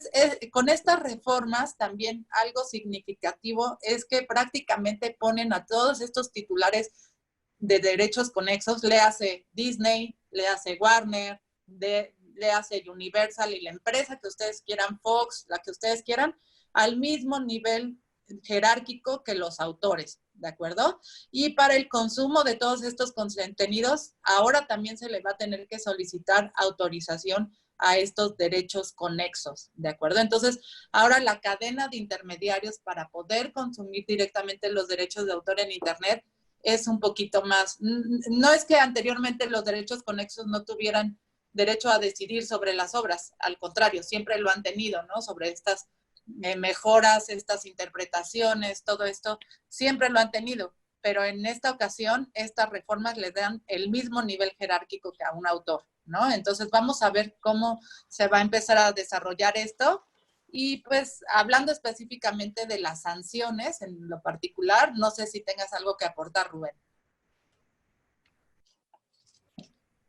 con estas reformas también algo significativo es que prácticamente ponen a todos estos titulares de derechos conexos, le hace Disney, le hace Warner, le hace Universal y la empresa que ustedes quieran, Fox, la que ustedes quieran, al mismo nivel jerárquico que los autores, ¿de acuerdo? Y para el consumo de todos estos contenidos, ahora también se le va a tener que solicitar autorización a estos derechos conexos, ¿de acuerdo? Entonces, ahora la cadena de intermediarios para poder consumir directamente los derechos de autor en Internet es un poquito más. No es que anteriormente los derechos conexos no tuvieran derecho a decidir sobre las obras, al contrario, siempre lo han tenido, ¿no? Sobre estas mejoras, estas interpretaciones, todo esto, siempre lo han tenido, pero en esta ocasión estas reformas le dan el mismo nivel jerárquico que a un autor, ¿no? Entonces vamos a ver cómo se va a empezar a desarrollar esto. Y pues hablando específicamente de las sanciones en lo particular, no sé si tengas algo que aportar, Rubén.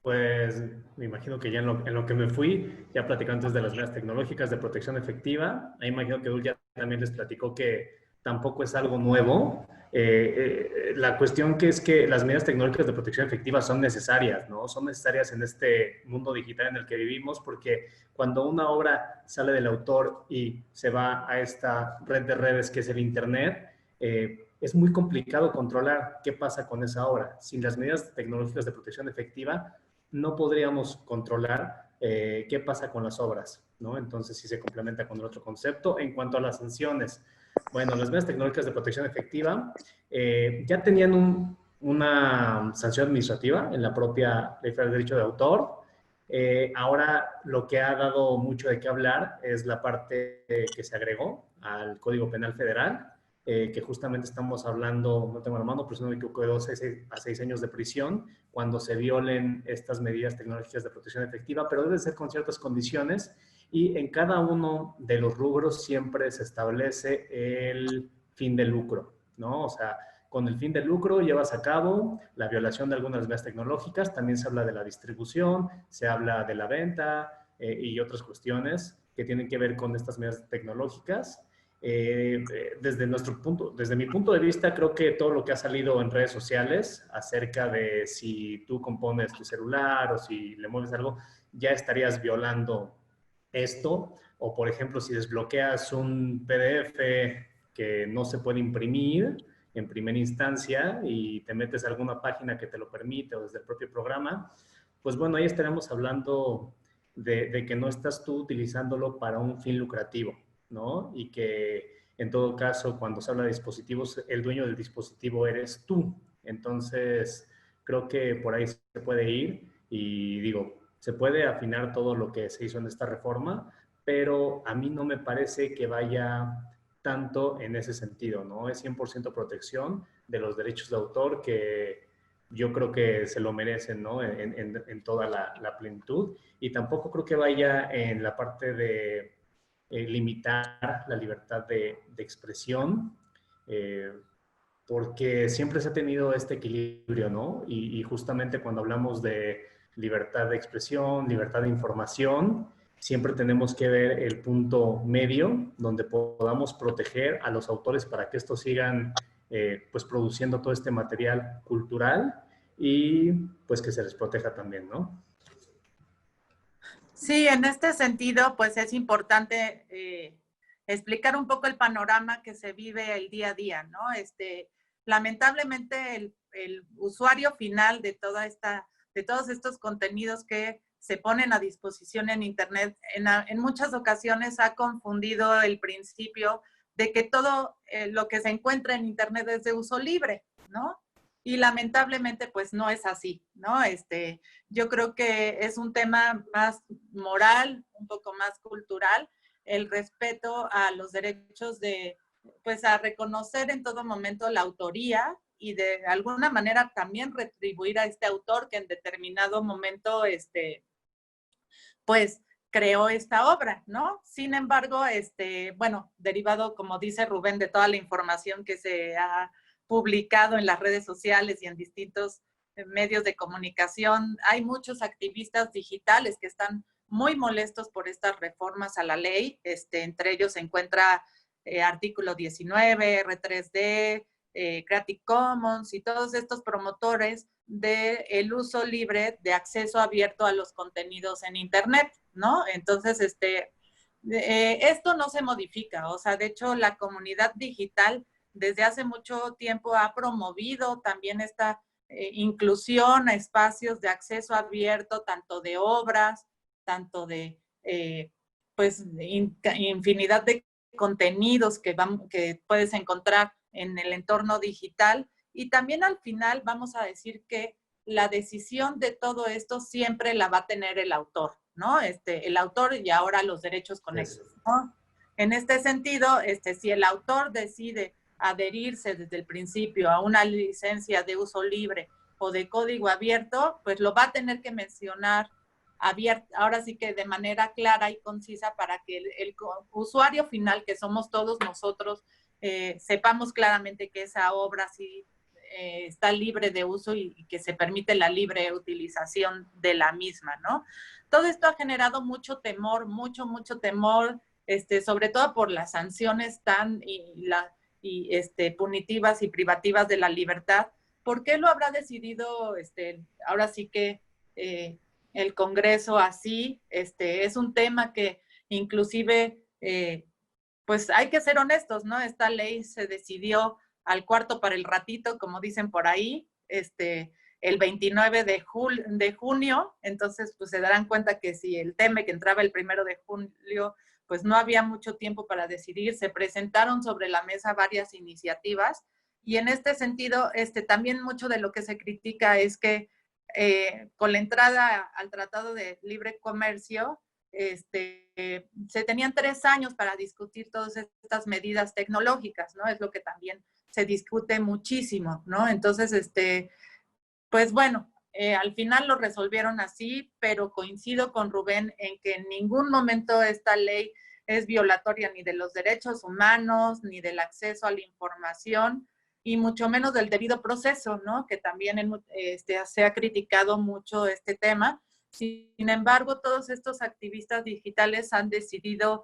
Pues me imagino que ya en lo que me fui, ya platicando antes de las medidas tecnológicas de protección efectiva, ahí imagino que Dul ya también les platicó que tampoco es algo nuevo. La cuestión que es que las medidas tecnológicas de protección efectiva son necesarias, ¿no? Son necesarias en este mundo digital en el que vivimos, porque cuando una obra sale del autor y se va a esta red de redes que es el Internet, es muy complicado controlar qué pasa con esa obra. Sin las medidas tecnológicas de protección efectiva, no podríamos controlar qué pasa con las obras, ¿no? Entonces, sí se complementa con el otro concepto. En cuanto a las sanciones, bueno, las medidas tecnológicas de protección efectiva ya tenían una sanción administrativa en la propia Ley Federal de Derecho de Autor. Ahora, lo que ha dado mucho de qué hablar es la parte que se agregó al Código Penal Federal, que justamente estamos hablando, no tengo la mano, pero si no me equivoco, de 12 a 6 años de prisión cuando se violen estas medidas tecnológicas de protección efectiva, pero debe ser con ciertas condiciones y en cada uno de los rubros siempre se establece el fin de lucro, ¿no? O sea, con el fin de lucro llevas a cabo la violación de algunas medidas tecnológicas, también se habla de la distribución, se habla de la venta y otras cuestiones que tienen que ver con estas medidas tecnológicas. Desde mi punto de vista, creo que todo lo que ha salido en redes sociales acerca de si tú compones tu celular o si le mueves algo, ya estarías violando esto. O, por ejemplo, si desbloqueas un PDF que no se puede imprimir en primera instancia y te metes a alguna página que te lo permite o desde el propio programa, pues bueno, ahí estaremos hablando de que no estás tú utilizándolo para un fin lucrativo, ¿no? Y que en todo caso, cuando se habla de dispositivos, el dueño del dispositivo eres tú. Entonces, creo que por ahí se puede ir y digo, se puede afinar todo lo que se hizo en esta reforma, pero a mí no me parece que vaya tanto en ese sentido, ¿no? Es 100% protección de los derechos de autor que yo creo que se lo merecen, ¿no? En toda la plenitud. Y tampoco creo que vaya en la parte de limitar la libertad de expresión, porque siempre se ha tenido este equilibrio, ¿no? Y justamente cuando hablamos de libertad de expresión, libertad de información, siempre tenemos que ver el punto medio donde podamos proteger a los autores para que estos sigan pues produciendo todo este material cultural y pues que se les proteja también, ¿no? Sí, en este sentido, pues es importante explicar un poco el panorama que se vive el día a día, ¿no? lamentablemente el usuario final de todos estos contenidos que se ponen a disposición en Internet, en muchas ocasiones ha confundido el principio de que todo lo que se encuentra en Internet es de uso libre, ¿no? Y lamentablemente, pues no es así, ¿no? Yo creo que es un tema más moral, un poco más cultural, el respeto a los derechos pues a reconocer en todo momento la autoría y de alguna manera también retribuir a este autor que en determinado momento, pues creó esta obra, ¿no? Sin embargo, bueno, derivado, como dice Rubén, de toda la información que se ha publicado en las redes sociales y en distintos medios de comunicación, hay muchos activistas digitales que están muy molestos por estas reformas a la ley. Entre ellos se encuentra artículo 19, R3D, Creative Commons y todos estos promotores del uso libre de acceso abierto a los contenidos en Internet, ¿no? Entonces, esto no se modifica, o sea, de hecho, la comunidad digital desde hace mucho tiempo ha promovido también esta inclusión a espacios de acceso abierto, tanto de obras, tanto de, pues, infinidad de contenidos que puedes encontrar en el entorno digital. Y también al final vamos a decir que la decisión de todo esto siempre la va a tener el autor, ¿no? El autor y ahora los derechos conexos, ¿no? En este sentido, si el autor decide adherirse desde el principio a una licencia de uso libre o de código abierto, pues lo va a tener que mencionar ahora sí que de manera clara y concisa para que el usuario final, que somos todos nosotros, sepamos claramente que esa obra sí está libre de uso y que se permite la libre utilización de la misma, ¿no? Todo esto ha generado mucho temor, mucho temor, sobre todo por las sanciones tan punitivas y privativas de la libertad. ¿Por qué lo habrá decidido ahora sí que el Congreso así? Es un tema que inclusive pues hay que ser honestos, ¿no? Esta ley se decidió al cuarto para el ratito, como dicen por ahí, el 29 de junio, entonces pues se darán cuenta que si el tema que entraba el 1 de julio, pues no había mucho tiempo para decidir. Se presentaron sobre la mesa varias iniciativas y en este sentido, también mucho de lo que se critica es que con la entrada al Tratado de Libre Comercio, se tenían 3 años para discutir todas estas medidas tecnológicas, ¿no? Es lo que también se discute muchísimo, ¿no? Entonces, pues bueno, al final lo resolvieron así, pero coincido con Rubén en que en ningún momento esta ley es violatoria ni de los derechos humanos, ni del acceso a la información, y mucho menos del debido proceso, ¿no? Que también se ha criticado mucho este tema. Sin embargo, todos estos activistas digitales han decidido,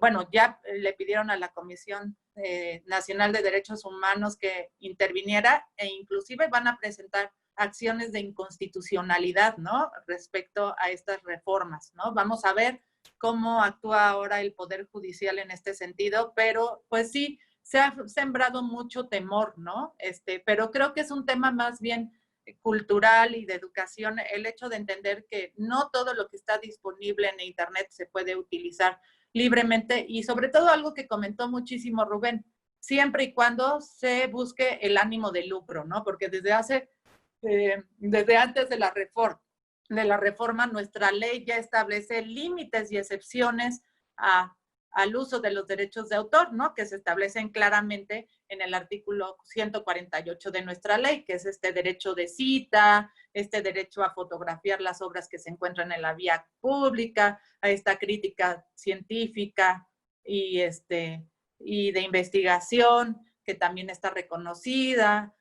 bueno, ya le pidieron a la Comisión Nacional de Derechos Humanos que interviniera e inclusive van a presentar acciones de inconstitucionalidad, ¿no? Respecto a estas reformas, ¿no? Vamos a ver cómo actúa ahora el Poder Judicial en este sentido, pero pues sí, se ha sembrado mucho temor, ¿no? Pero creo que es un tema más bien cultural y de educación, el hecho de entender que no todo lo que está disponible en Internet se puede utilizar libremente y sobre todo algo que comentó muchísimo Rubén, siempre y cuando se busque el ánimo de lucro, ¿no? Porque desde antes de la reforma, nuestra ley ya establece límites y excepciones al uso de los derechos de autor, ¿no? Que se establecen claramente en el artículo 148 de nuestra ley, que es este derecho de cita, este derecho a fotografiar las obras que se encuentran en la vía pública, a esta crítica científica y de investigación, que también está reconocida,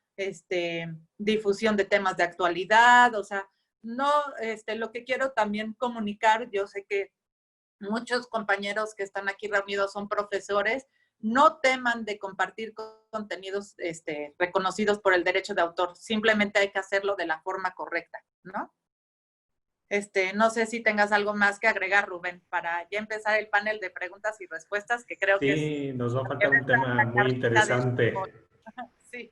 difusión de temas de actualidad, o sea, no, lo que quiero también comunicar, yo sé que muchos compañeros que están aquí reunidos son profesores, no teman de compartir contenidos reconocidos por el derecho de autor, simplemente hay que hacerlo de la forma correcta, ¿no? No sé si tengas algo más que agregar, Rubén, para ya empezar el panel de preguntas y respuestas, que creo que sí, nos va a faltar un tema muy interesante. Sí.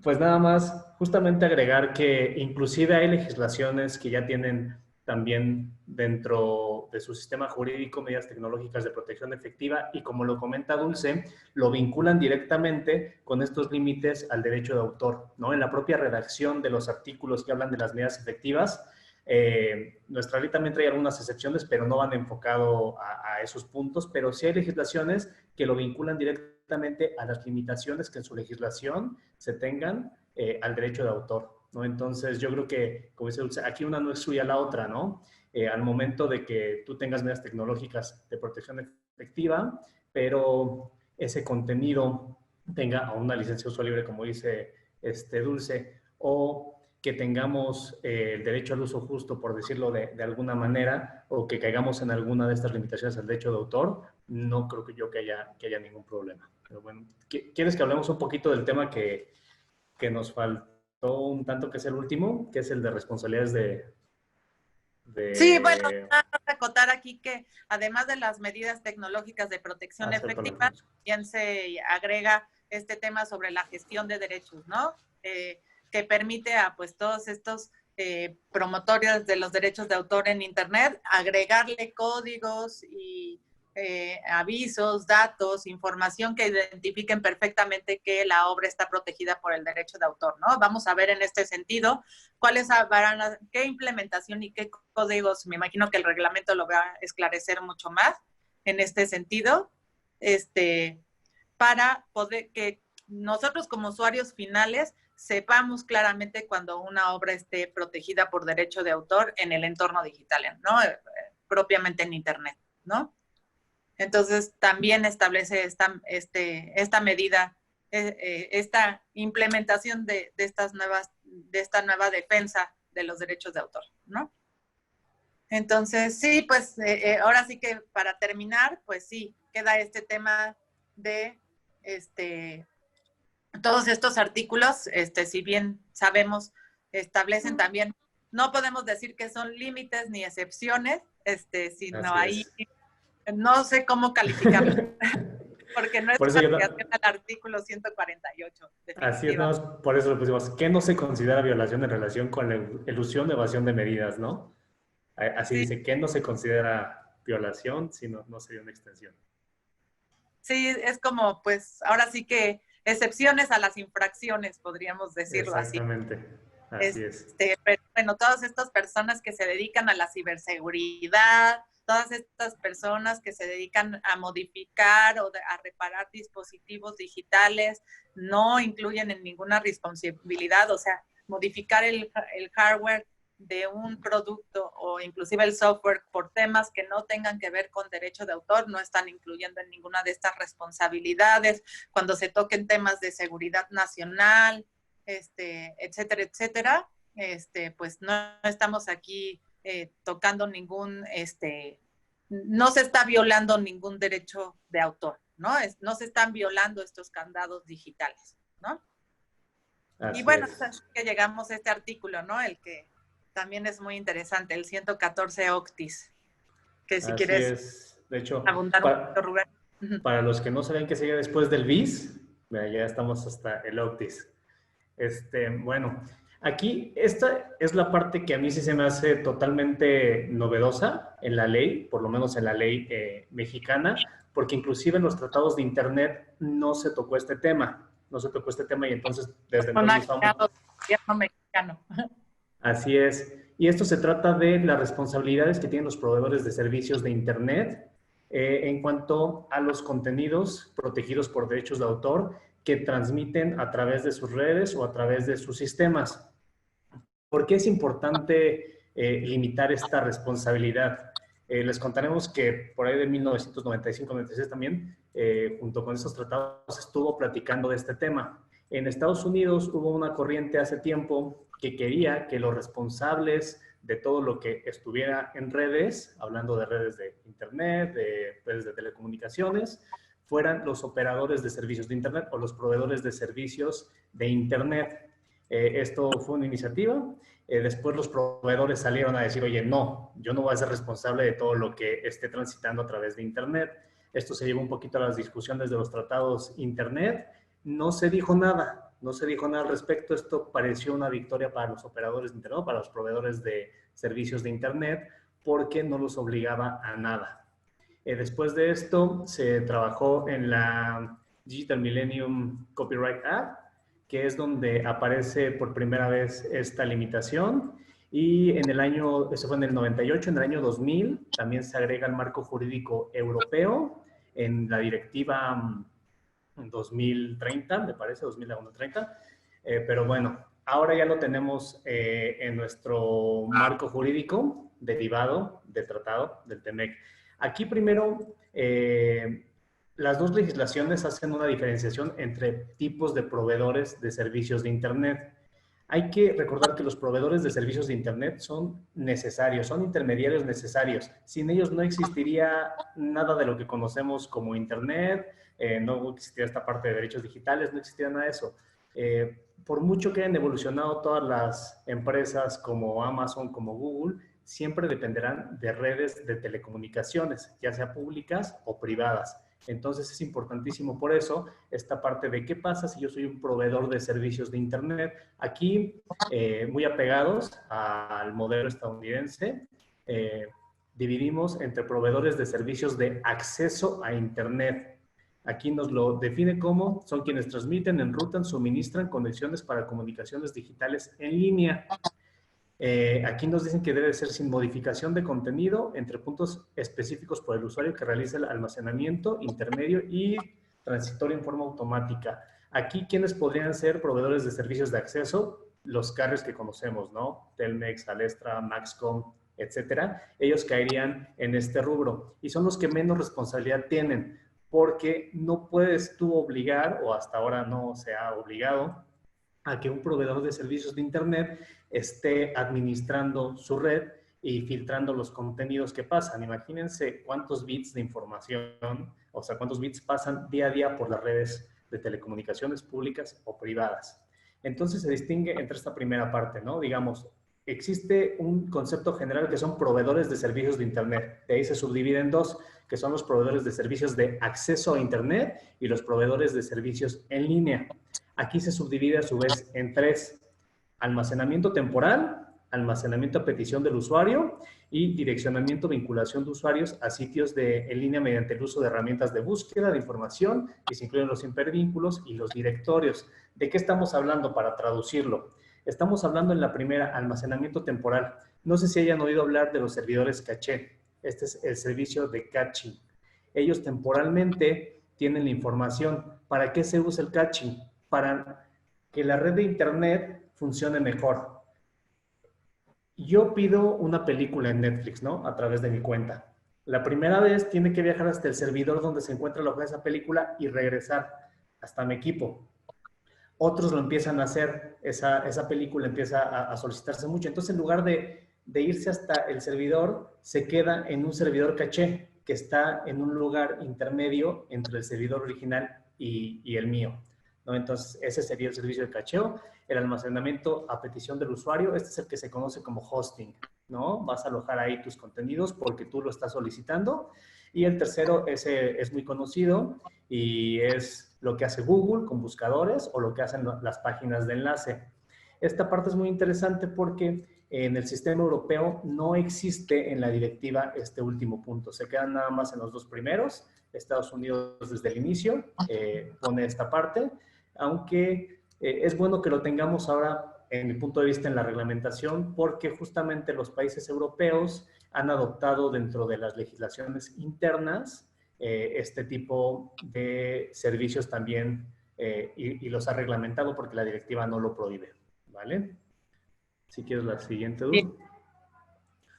Pues nada más, justamente agregar que inclusive hay legislaciones que ya tienen también dentro de su sistema jurídico medidas tecnológicas de protección efectiva y como lo comenta Dulce, lo vinculan directamente con estos límites al derecho de autor, ¿no? En la propia redacción de los artículos que hablan de las medidas efectivas, nuestra ley también trae algunas excepciones, pero no van enfocado a esos puntos, pero sí hay legislaciones que lo vinculan directamente a las limitaciones que en su legislación se tengan al derecho de autor, ¿no? Entonces, yo creo que, como dice Dulce, aquí una no excluye a la otra, ¿no? Al momento de que tú tengas medidas tecnológicas de protección efectiva, pero ese contenido tenga una licencia de uso libre, como dice Dulce, o que tengamos el derecho al uso justo, por decirlo de alguna manera, o que caigamos en alguna de estas limitaciones al derecho de autor, no creo que haya ningún problema. Pero bueno, ¿quieres que hablemos un poquito del tema que nos faltó un tanto, que es el último, que es el de responsabilidades Sí, bueno, vamos a acotar aquí que además de las medidas tecnológicas de protección efectiva, también se agrega este tema sobre la gestión de derechos, ¿no? Que permite a pues todos estos promotores de los derechos de autor en Internet agregarle códigos y avisos, datos, información que identifiquen perfectamente que la obra está protegida por el derecho de autor, ¿no? Vamos a ver en este sentido qué implementación y qué códigos, me imagino que el reglamento lo va a esclarecer mucho más en este sentido, para poder que nosotros como usuarios finales sepamos claramente cuando una obra esté protegida por derecho de autor en el entorno digital, ¿no? Propiamente en Internet, ¿no? Entonces, también establece esta medida, esta implementación de esta nueva defensa de los derechos de autor, ¿no? Entonces, sí, pues ahora sí que para terminar, pues sí, queda este tema de todos estos artículos, si bien sabemos, establecen también, no podemos decir que son límites ni excepciones, sino ahí no sé cómo calificarlo, porque no es una aplicación al artículo 148. Así es, no, por eso lo pusimos. ¿Qué no se considera violación en relación con la elusión o evasión de medidas, no? Así sí. Dice, ¿qué no se considera violación si no sería una extensión? Sí, es como, pues, ahora sí que excepciones a las infracciones, podríamos decirlo así. Exactamente, así es. Pero bueno, todas estas personas que se dedican a la ciberseguridad, todas estas personas que se dedican a modificar o a reparar dispositivos digitales, no incluyen en ninguna responsabilidad, o sea, modificar el hardware de un producto o inclusive el software por temas que no tengan que ver con derecho de autor, no están incluyendo en ninguna de estas responsabilidades. Cuando se toquen temas de seguridad nacional, etcétera, etcétera, pues no estamos aquí tocando ningún, no se está violando ningún derecho de autor, ¿no? No se están violando estos candados digitales, ¿no? Así y bueno, es que llegamos a este artículo, ¿no? El que también es muy interesante, el 114 Octis, que si así quieres es. De hecho, abundar un poquito, Rubén. Para los que no saben qué sigue después del BIS, ya estamos hasta el Octis. Bueno, aquí esta es la parte que a mí sí se me hace totalmente novedosa en la ley, por lo menos en la ley mexicana, porque inclusive en los tratados de Internet no se tocó este tema. No se tocó este tema y entonces desde entonces vamos... mexicano. Así es. Y esto se trata de las responsabilidades que tienen los proveedores de servicios de Internet en cuanto a los contenidos protegidos por derechos de autor que transmiten a través de sus redes o a través de sus sistemas. ¿Por qué es importante limitar esta responsabilidad? Les contaremos que por ahí de 1995-96 también, junto con estos tratados, estuvo platicando de este tema. En Estados Unidos hubo una corriente hace tiempo que quería que los responsables de todo lo que estuviera en redes, hablando de redes de Internet, de redes de telecomunicaciones, fueran los operadores de servicios de Internet o los proveedores de servicios de Internet. Esto fue una iniciativa. Después los proveedores salieron a decir, oye, no, yo no voy a ser responsable de todo lo que esté transitando a través de Internet. Esto se llevó un poquito a las discusiones de los tratados Internet. No se dijo nada. No se dijo nada al respecto. Esto pareció una victoria para los operadores de Internet, para los proveedores de servicios de Internet, porque no los obligaba a nada. Después de esto, se trabajó en la Digital Millennium Copyright Act, que es donde aparece por primera vez esta limitación. Y en el año, eso fue en el 98, en el año 2000, también se agrega el marco jurídico europeo en la directiva 2030, me parece, 2030. Pero bueno, ahora ya lo tenemos en nuestro marco jurídico derivado del tratado del TEMEC. Aquí primero, las dos legislaciones hacen una diferenciación entre tipos de proveedores de servicios de Internet. Hay que recordar que los proveedores de servicios de Internet son necesarios, son intermediarios necesarios. Sin ellos no existiría nada de lo que conocemos como Internet, no existiría esta parte de derechos digitales, no existiría nada de eso. Por mucho que hayan evolucionado todas las empresas como Amazon, como Google, siempre dependerán de redes de telecomunicaciones, ya sea públicas o privadas. Entonces es importantísimo por eso esta parte de qué pasa si yo soy un proveedor de servicios de Internet. Aquí, muy apegados al modelo estadounidense, dividimos entre proveedores de servicios de acceso a Internet. Aquí nos lo define como son quienes transmiten, enrutan, suministran conexiones para comunicaciones digitales en línea. Aquí nos dicen que debe ser sin modificación de contenido entre puntos específicos por el usuario que realiza el almacenamiento intermedio y transitorio en forma automática. Aquí, ¿quiénes podrían ser proveedores de servicios de acceso? Los carriers que conocemos, ¿no? Telmex, Alestra, Maxcom, etcétera. Ellos caerían en este rubro y son los que menos responsabilidad tienen, porque no puedes tú obligar, o hasta ahora no se ha obligado, a que un proveedor de servicios de Internet esté administrando su red y filtrando los contenidos que pasan. Imagínense cuántos bits de información, o sea, cuántos bits pasan día a día por las redes de telecomunicaciones públicas o privadas. Entonces se distingue entre esta primera parte, ¿no? Digamos, existe un concepto general que son proveedores de servicios de Internet. De ahí se subdividen en dos, que son los proveedores de servicios de acceso a Internet y los proveedores de servicios en línea. Aquí se subdivide a su vez en tres: almacenamiento temporal, almacenamiento a petición del usuario y direccionamiento, vinculación de usuarios a sitios en línea mediante el uso de herramientas de búsqueda de información, que se incluyen los hipervínculos y los directorios. ¿De qué estamos hablando para traducirlo? Estamos hablando en la primera, almacenamiento temporal. No sé si hayan oído hablar de los servidores caché. Este es el servicio de caching. Ellos temporalmente tienen la información. ¿Para qué se usa el caching? Para que la red de Internet funcione mejor. Yo pido una película en Netflix, ¿no? A través de mi cuenta. La primera vez tiene que viajar hasta el servidor donde se encuentra la hoja de esa película y regresar hasta mi equipo. Otros lo empiezan a hacer, esa película empieza a solicitarse mucho. Entonces, en lugar de irse hasta el servidor, se queda en un servidor caché que está en un lugar intermedio entre el servidor original y el mío, ¿no? Entonces, ese sería el servicio de cacheo. El almacenamiento a petición del usuario, este es el que se conoce como hosting, ¿no? Vas a alojar ahí tus contenidos porque tú lo estás solicitando. Y el tercero, ese es muy conocido y es lo que hace Google con buscadores o lo que hacen las páginas de enlace. Esta parte es muy interesante porque en el sistema europeo no existe en la directiva este último punto. Se quedan nada más en los dos primeros. Estados Unidos desde el inicio pone esta parte, aunque es bueno que lo tengamos ahora, en mi punto de vista, en la reglamentación, porque justamente los países europeos han adoptado dentro de las legislaciones internas este tipo de servicios también y los ha reglamentado porque la directiva no lo prohíbe, ¿vale? Si quieres la siguiente, Edu.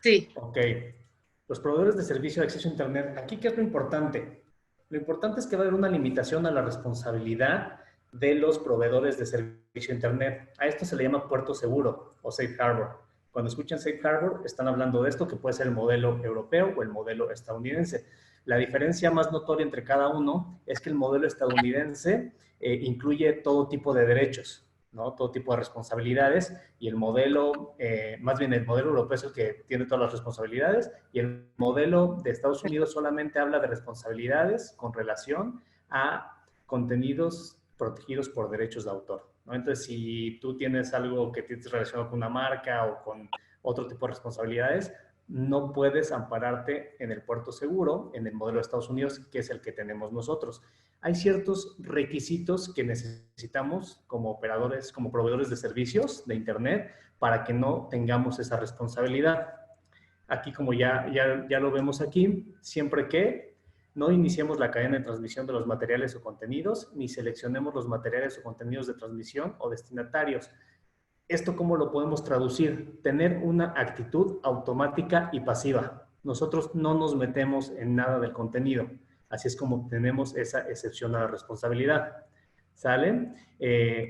Sí. Ok. Los proveedores de servicio de acceso a Internet. Aquí, ¿qué es lo importante? Lo importante es que va a haber una limitación a la responsabilidad de los proveedores de servicio a Internet. A esto se le llama puerto seguro o safe harbor. Cuando escuchan safe harbor, están hablando de esto, que puede ser el modelo europeo o el modelo estadounidense. La diferencia más notoria entre cada uno es que el modelo estadounidense incluye todo tipo de derechos, ¿no? Todo tipo de responsabilidades, y el modelo, más bien el modelo europeo es el que tiene todas las responsabilidades, y el modelo de Estados Unidos solamente habla de responsabilidades con relación a contenidos protegidos por derechos de autor, ¿no? Entonces, si tú tienes algo que tienes relacionado con una marca o con otro tipo de responsabilidades, no puedes ampararte en el puerto seguro, en el modelo de Estados Unidos, que es el que tenemos nosotros. Hay ciertos requisitos que necesitamos como operadores, como proveedores de servicios de Internet, para que no tengamos esa responsabilidad. Aquí, como ya lo vemos aquí, siempre que no iniciemos la cadena de transmisión de los materiales o contenidos, ni seleccionemos los materiales o contenidos de transmisión o destinatarios. ¿Esto cómo lo podemos traducir? Tener una actitud automática y pasiva. Nosotros no nos metemos en nada del contenido. Así es como tenemos esa excepción a la responsabilidad. ¿Sale?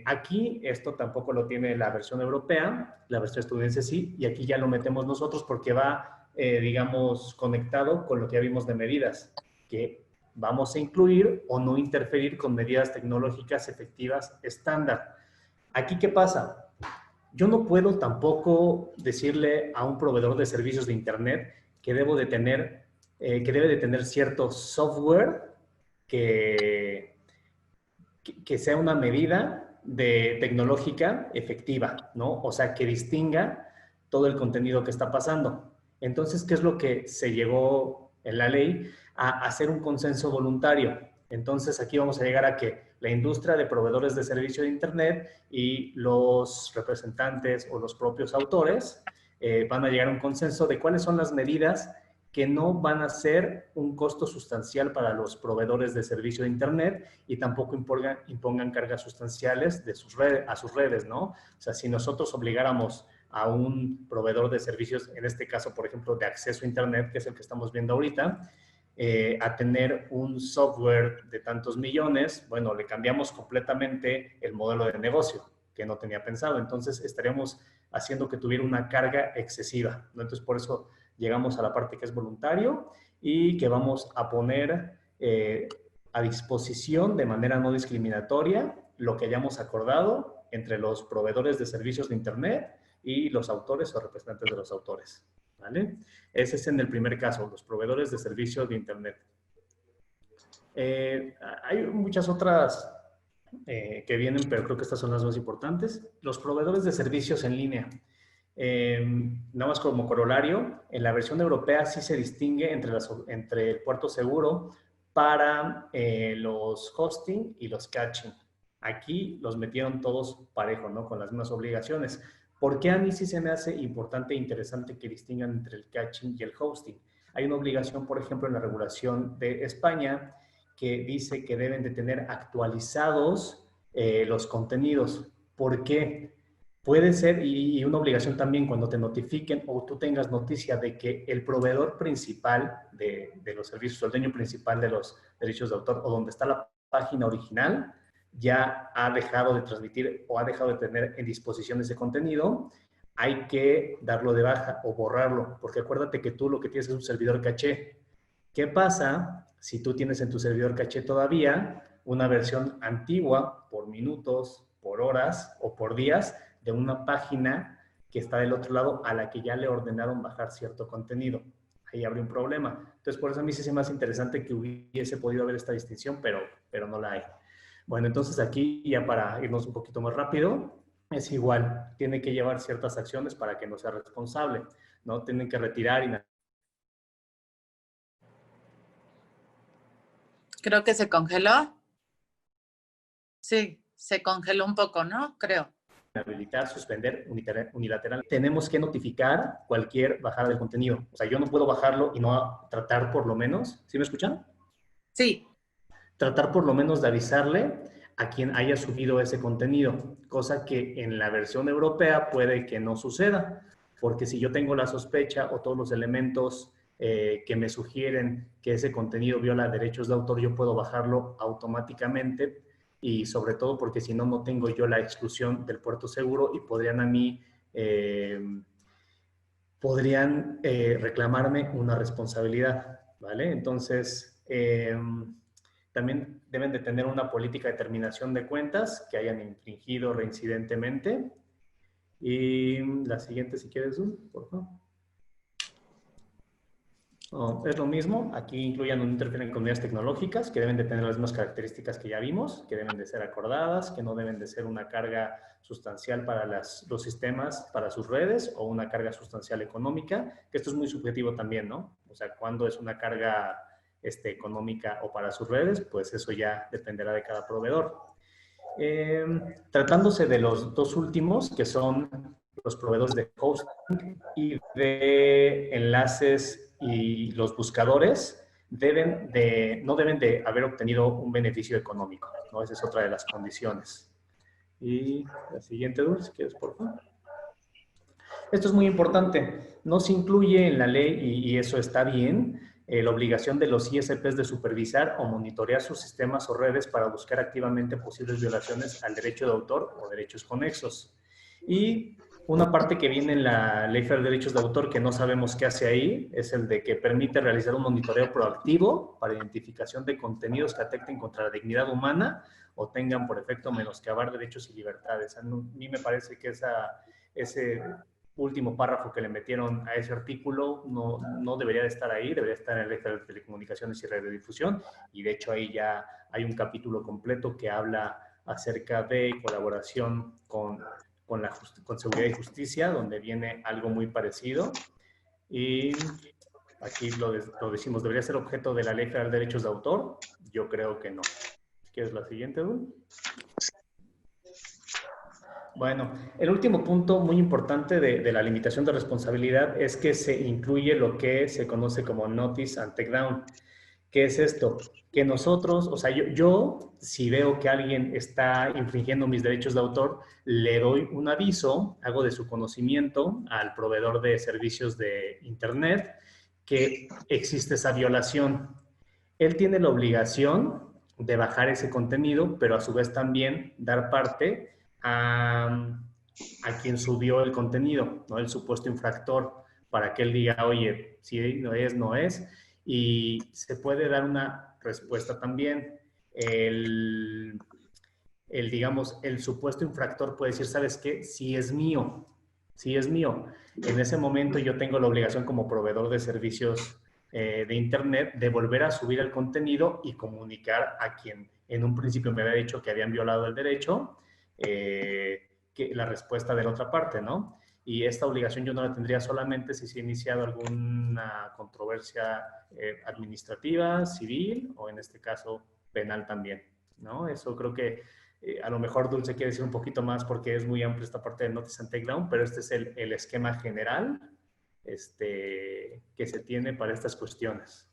Aquí esto tampoco lo tiene la versión europea, la versión estadounidense sí, y aquí ya lo metemos nosotros porque va, digamos, conectado con lo que ya vimos de medidas, que vamos a incluir o no interferir con medidas tecnológicas efectivas estándar. ¿Aquí qué pasa? Yo no puedo tampoco decirle a un proveedor de servicios de Internet que debe de tener cierto software que sea una medida tecnológica efectiva, ¿no? O sea, que distinga todo el contenido que está pasando. Entonces, ¿qué es lo que se llegó en la ley? A hacer un consenso voluntario. Entonces, aquí vamos a llegar a que la industria de proveedores de servicio de Internet y los representantes o los propios autores van a llegar a un consenso de cuáles son las medidas que no van a ser un costo sustancial para los proveedores de servicio de Internet y tampoco impongan cargas sustanciales a sus redes, ¿no? O sea, si nosotros obligáramos a un proveedor de servicios, en este caso, por ejemplo, de acceso a Internet, que es el que estamos viendo ahorita, a tener un software de tantos millones, bueno, le cambiamos completamente el modelo de negocio que no tenía pensado. Entonces, estaríamos haciendo que tuviera una carga excesiva, ¿no? Entonces, por eso llegamos a la parte que es voluntario y que vamos a poner a disposición de manera no discriminatoria lo que hayamos acordado entre los proveedores de servicios de Internet y los autores o representantes de los autores, ¿vale? Ese es en el primer caso, los proveedores de servicios de Internet. Hay muchas otras que vienen, pero creo que estas son las más importantes. Los proveedores de servicios en línea. Nada más como corolario, en la versión europea sí se distingue entre el puerto seguro para los hosting y los caching. Aquí los metieron todos parejos, ¿no? Con las mismas obligaciones. ¿Por qué a mí sí se me hace importante e interesante que distingan entre el caching y el hosting? Hay una obligación, por ejemplo, en la regulación de España que dice que deben de tener actualizados los contenidos. ¿Por qué? Puede ser, y una obligación también cuando te notifiquen o tú tengas noticia de que el proveedor principal de los servicios, o el dueño principal de los derechos de autor, o donde está la página original, ya ha dejado de transmitir o ha dejado de tener en disposición ese contenido, hay que darlo de baja o borrarlo, porque acuérdate que tú lo que tienes es un servidor caché. ¿Qué pasa si tú tienes en tu servidor caché todavía una versión antigua por minutos, por horas o por días de una página que está del otro lado a la que ya le ordenaron bajar cierto contenido? Ahí habría un problema. Entonces, por eso a mí sí es más interesante que hubiese podido haber esta distinción, pero no la hay. Bueno, entonces aquí, ya para irnos un poquito más rápido, es igual. Tiene que llevar ciertas acciones para que no sea responsable, ¿no? Tienen que retirar y... Creo que se congeló. Sí, se congeló un poco, ¿no? Creo. Habilitar, suspender unilateral. Tenemos que notificar cualquier bajada del contenido. O sea, yo no puedo bajarlo y no tratar por lo menos, ¿sí me escuchan? Sí. Tratar por lo menos de avisarle a quien haya subido ese contenido, cosa que en la versión europea puede que no suceda, porque si yo tengo la sospecha o todos los elementos que me sugieren que ese contenido viola derechos de autor, yo puedo bajarlo automáticamente, y sobre todo porque si no, no tengo yo la exclusión del puerto seguro y podrían a mí, reclamarme una responsabilidad, ¿vale? Entonces, también deben de tener una política de terminación de cuentas que hayan infringido reincidentemente. Y la siguiente, si quieres, por favor. Es lo mismo, aquí incluyen no interfieren con unidades tecnológicas que deben de tener las mismas características que ya vimos, que deben de ser acordadas, que no deben de ser una carga sustancial para los sistemas, para sus redes, o una carga sustancial económica, que esto es muy subjetivo también, ¿no? O sea, cuando es una carga económica o para sus redes, pues eso ya dependerá de cada proveedor. Tratándose de los dos últimos, que son los proveedores de hosting y de enlaces y los buscadores, no deben de haber obtenido un beneficio económico, ¿no? Esa es otra de las condiciones. Y la siguiente, Dulce, ¿quieres, por favor? Esto es muy importante. No se incluye en la ley, y eso está bien, la obligación de los ISPs de supervisar o monitorear sus sistemas o redes para buscar activamente posibles violaciones al derecho de autor o derechos conexos. Y una parte que viene en la Ley Federal de Derechos de Autor que no sabemos qué hace ahí es el de que permite realizar un monitoreo proactivo para identificación de contenidos que atenten contra la dignidad humana o tengan por efecto menoscabar derechos y libertades. A mí me parece que ese último párrafo que le metieron a ese artículo no debería de estar ahí, debería estar en la Ley Federal de Telecomunicaciones y Radiodifusión, y de hecho ahí ya hay un capítulo completo que habla acerca de colaboración con Seguridad y Justicia, donde viene algo muy parecido. Y aquí lo decimos, ¿debería ser objeto de la Ley Federal de Derechos de Autor? Yo creo que no. ¿Quieres la siguiente, Dul? Bueno, el último punto muy importante de la limitación de responsabilidad es que se incluye lo que se conoce como Notice and Takedown. ¿Qué es esto? Que nosotros, o sea, yo si veo que alguien está infringiendo mis derechos de autor, le doy un aviso, hago de su conocimiento al proveedor de servicios de Internet que existe esa violación. Él tiene la obligación de bajar ese contenido, pero a su vez también dar parte a quien subió el contenido, ¿no? El supuesto infractor, para que él diga, oye, si no es, no es. Y se puede dar una respuesta también. Digamos, el supuesto infractor puede decir, ¿sabes qué? Sí es mío, sí es mío. En ese momento yo tengo la obligación como proveedor de servicios de Internet de volver a subir el contenido y comunicar a quien en un principio me había dicho que habían violado el derecho, que la respuesta de la otra parte, ¿no? Y esta obligación yo no la tendría solamente si se ha iniciado alguna controversia administrativa, civil o en este caso penal también, ¿no? Eso creo que a lo mejor Dulce quiere decir un poquito más porque es muy amplia esta parte de Notice and Takedown, pero este es el esquema general que se tiene para estas cuestiones.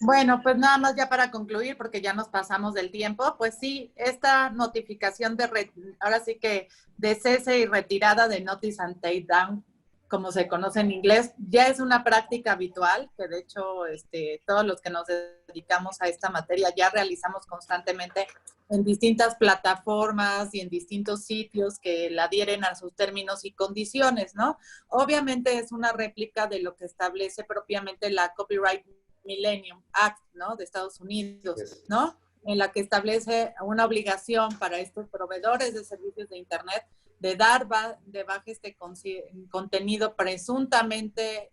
Bueno, pues nada más ya para concluir, porque ya nos pasamos del tiempo, pues sí, esta notificación ahora sí que de cese y retirada de Notice and Takedown, como se conoce en inglés, ya es una práctica habitual, que de hecho todos los que nos dedicamos a esta materia ya realizamos constantemente en distintas plataformas y en distintos sitios que la adhieren a sus términos y condiciones, ¿no? Obviamente es una réplica de lo que establece propiamente la Copyright Millennium Act, ¿no? De Estados Unidos, ¿no? En la que establece una obligación para estos proveedores de servicios de Internet de dar de baja este contenido presuntamente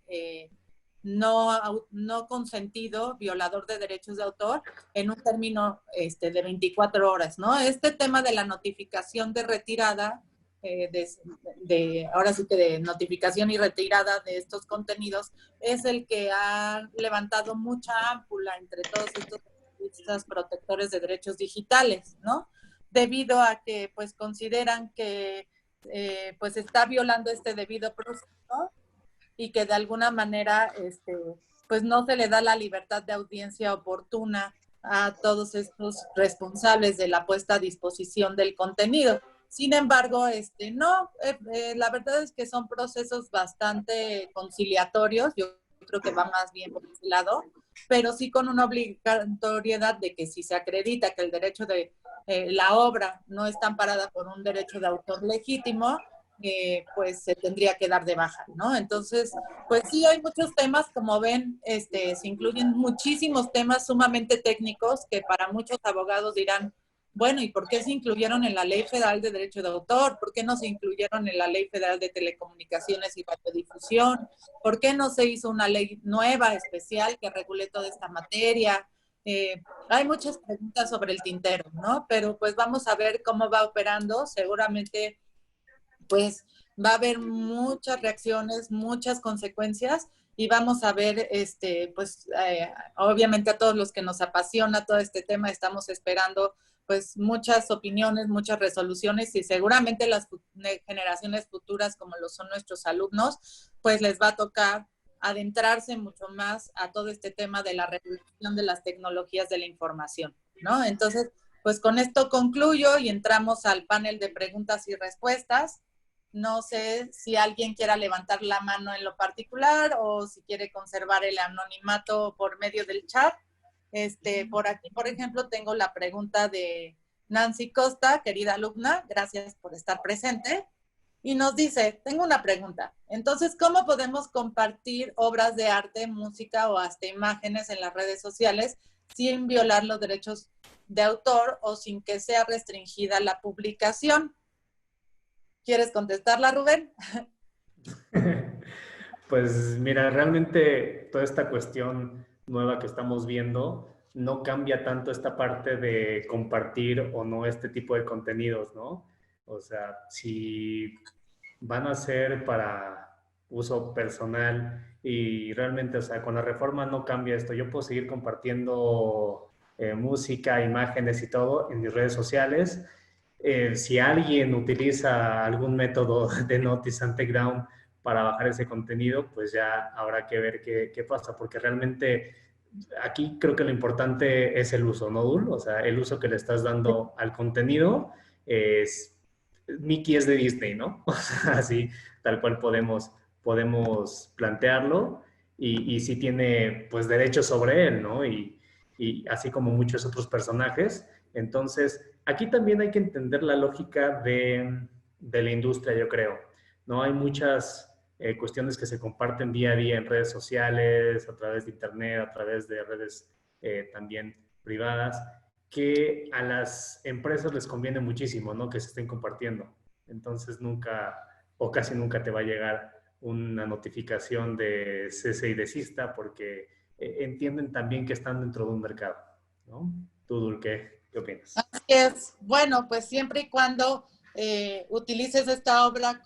no consentido, violador de derechos de autor, en un término de 24 horas, ¿no? Este tema de la notificación de retirada, ahora sí que de notificación y retirada de estos contenidos, es el que ha levantado mucha ámpula entre todos estos protectores de derechos digitales, ¿no? Debido a que, pues, consideran que, pues, está violando este debido proceso y que de alguna manera, pues, no se le da la libertad de audiencia oportuna a todos estos responsables de la puesta a disposición del contenido. Sin embargo, la verdad es que son procesos bastante conciliatorios, yo creo que va más bien por ese lado, pero sí con una obligatoriedad de que si se acredita que el derecho de la obra no está amparada por un derecho de autor legítimo, pues se tendría que dar de baja, ¿no? Entonces, pues sí, hay muchos temas, como ven, se incluyen muchísimos temas sumamente técnicos que para muchos abogados dirán, bueno, ¿y por qué se incluyeron en la Ley Federal de Derecho de Autor? ¿Por qué no se incluyeron en la Ley Federal de Telecomunicaciones y Radiodifusión? ¿Por qué no se hizo una ley nueva, especial, que regule toda esta materia? Hay muchas preguntas sobre el tintero, ¿no? Pero pues vamos a ver cómo va operando. Seguramente, pues va a haber muchas reacciones, muchas consecuencias, y vamos a ver, pues obviamente a todos los que nos apasiona todo este tema, estamos esperando pues muchas opiniones, muchas resoluciones, y seguramente las generaciones futuras, como lo son nuestros alumnos, pues les va a tocar adentrarse mucho más a todo este tema de la regulación de las tecnologías de la información, ¿no? Entonces, pues con esto concluyo y entramos al panel de preguntas y respuestas. No sé si alguien quiera levantar la mano en lo particular o si quiere conservar el anonimato por medio del chat. Por aquí, por ejemplo, tengo la pregunta de Nancy Costa, querida alumna, gracias por estar presente. Y nos dice, tengo una pregunta. Entonces, ¿cómo podemos compartir obras de arte, música o hasta imágenes en las redes sociales sin violar los derechos de autor o sin que sea restringida la publicación? ¿Quieres contestarla, Rubén? Pues mira, realmente toda esta cuestión nueva que estamos viendo no cambia tanto esta parte de compartir o no este tipo de contenidos, ¿no? O sea, si van a ser para uso personal y realmente, o sea, con la reforma no cambia esto. Yo puedo seguir compartiendo música, imágenes y todo en mis redes sociales. Si alguien utiliza algún método de Notice and Takedown para bajar ese contenido, pues ya habrá que ver qué pasa, porque realmente aquí creo que lo importante es el uso, ¿no, Dul? O sea, el uso que le estás dando al contenido es... Mickey es de Disney, ¿no? O sea, así, tal cual podemos plantearlo y sí tiene, pues, derechos sobre él, ¿no? Y así como muchos otros personajes. Entonces, aquí también hay que entender la lógica de la industria, yo creo, ¿no? Hay muchas cuestiones que se comparten día a día en redes sociales, a través de internet, a través de redes también privadas, que a las empresas les conviene muchísimo, ¿no? Que se estén compartiendo. Entonces nunca o casi nunca te va a llegar una notificación de cese y desista porque entienden también que están dentro de un mercado, ¿no? Tú, Dul, ¿qué opinas? Así es. Bueno, pues siempre y cuando utilices esta obra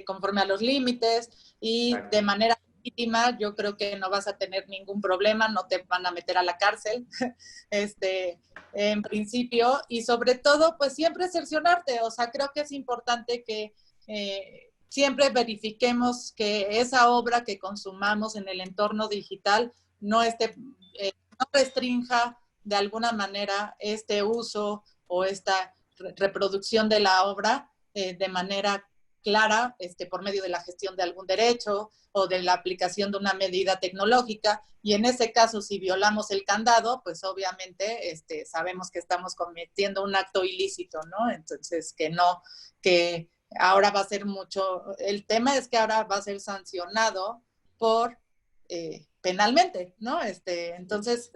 conforme a los límites y Exacto. de manera legítima, yo creo que no vas a tener ningún problema, no te van a meter a la cárcel, en principio, y sobre todo, pues siempre cerciorarte, o sea, creo que es importante que siempre verifiquemos que esa obra que consumamos en el entorno digital no restrinja de alguna manera este uso o esta reproducción de la obra de manera clara, por medio de la gestión de algún derecho o de la aplicación de una medida tecnológica, y en ese caso, si violamos el candado, pues obviamente sabemos que estamos cometiendo un acto ilícito, ¿no? Entonces, que ahora va a ser el tema es que ahora va a ser sancionado por penalmente, ¿no? Entonces,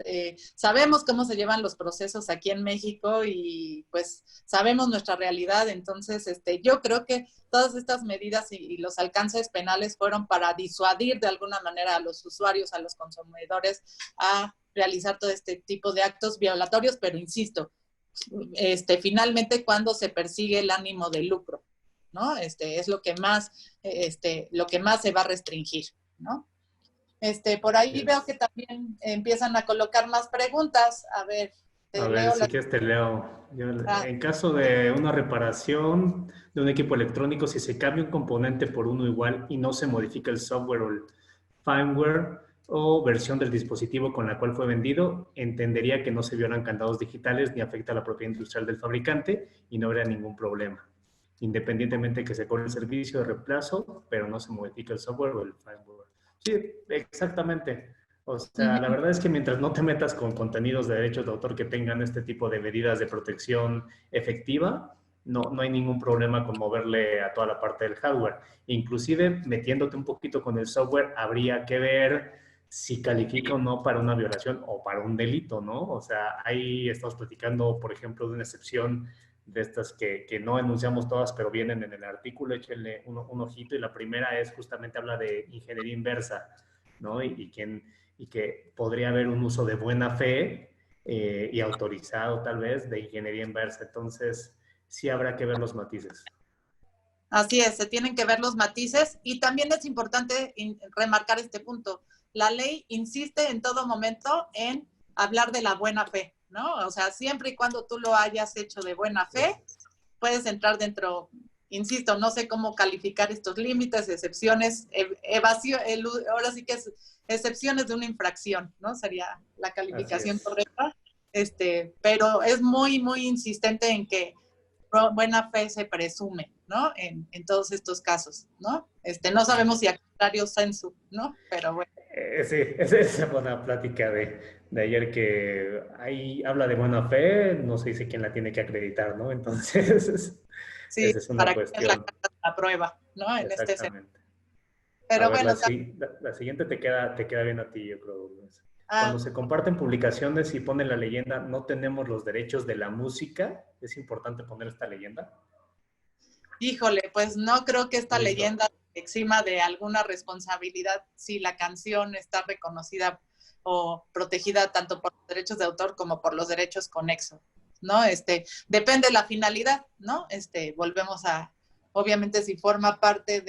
sabemos cómo se llevan los procesos aquí en México y pues sabemos nuestra realidad. Entonces, yo creo que todas estas medidas y los alcances penales fueron para disuadir de alguna manera a los usuarios, a los consumidores, a realizar todo este tipo de actos violatorios, pero insisto, finalmente cuando se persigue el ánimo de lucro, ¿no? Es lo que más se va a restringir, ¿no? Por ahí veo que también empiezan a colocar más preguntas. A ver, Si quieres te leo. En caso de una reparación de un equipo electrónico, si se cambia un componente por uno igual y no se modifica el software o el firmware o versión del dispositivo con la cual fue vendido, entendería que no se violan candados digitales ni afecta a la propiedad industrial del fabricante y no habría ningún problema, independientemente de que se cobre el servicio de reemplazo, pero no se modifica el software o el firmware. Sí, exactamente. O sea, la verdad es que mientras no te metas con contenidos de derechos de autor que tengan este tipo de medidas de protección efectiva, no hay ningún problema con moverle a toda la parte del hardware. Inclusive, metiéndote un poquito con el software, habría que ver si califica o no para una violación o para un delito, ¿no? O sea, ahí estamos platicando, por ejemplo, de una excepción de estas que no enunciamos todas, pero vienen en el artículo, échenle un ojito, y la primera es justamente habla de ingeniería inversa, ¿no? Y que podría haber un uso de buena fe y autorizado tal vez de ingeniería inversa. Entonces, sí habrá que ver los matices. Así es, se tienen que ver los matices y también es importante remarcar este punto. La ley insiste en todo momento en hablar de la buena fe, ¿no? O sea, siempre y cuando tú lo hayas hecho de buena fe, puedes entrar dentro, insisto, no sé cómo calificar estos límites, excepciones, evasión, ahora sí que es excepciones de una infracción, ¿no? Sería la calificación correcta. Pero es muy, muy insistente en que buena fe se presume, ¿no? En todos estos casos, ¿no? No sabemos si a contrario sensu, ¿no? Pero bueno. Sí, esa es buena plática de ayer, que ahí habla de buena fe, no se dice quién la tiene que acreditar, ¿no? Entonces, Sí, esa es una para que es cuestión. la prueba, ¿no? En este sentido. Exactamente. Pero A ver, bueno, la siguiente te queda bien a ti, yo creo. Cuando se comparten publicaciones y ponen la leyenda, no tenemos los derechos de la música, ¿es importante poner esta leyenda? híjole, pues no creo que esta Listo. leyenda exima de alguna responsabilidad si la canción está reconocida o protegida tanto por los derechos de autor como por los derechos conexos, ¿no? Depende de la finalidad, ¿no? Volvemos a, obviamente, si forma parte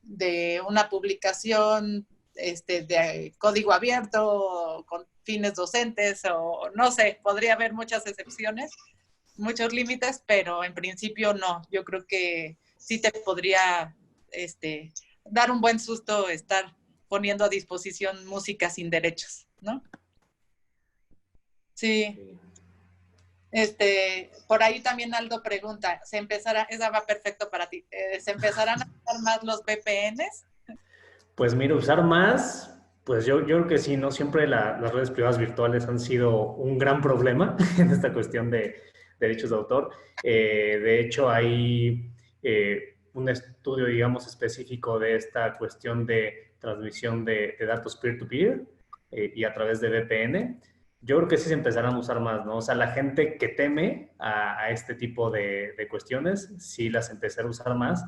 de una publicación de código abierto con fines docentes o no sé, podría haber muchas excepciones, muchos límites, pero en principio no. Yo creo que sí te podría dar un buen susto estar poniendo a disposición música sin derechos, ¿no? Sí. Por ahí también Aldo pregunta, esa va perfecto para ti, ¿se empezarán a usar más los VPNs? Pues mira, usar más, pues yo creo que sí, ¿no? Siempre las redes privadas virtuales han sido un gran problema en esta cuestión de derechos de autor. De hecho, hay un estudio, digamos, específico de esta cuestión de transmisión de datos peer-to-peer y a través de VPN. Yo creo que sí se empezarán a usar más, ¿no? O sea, la gente que teme a este tipo de cuestiones, sí las empezará a usar más,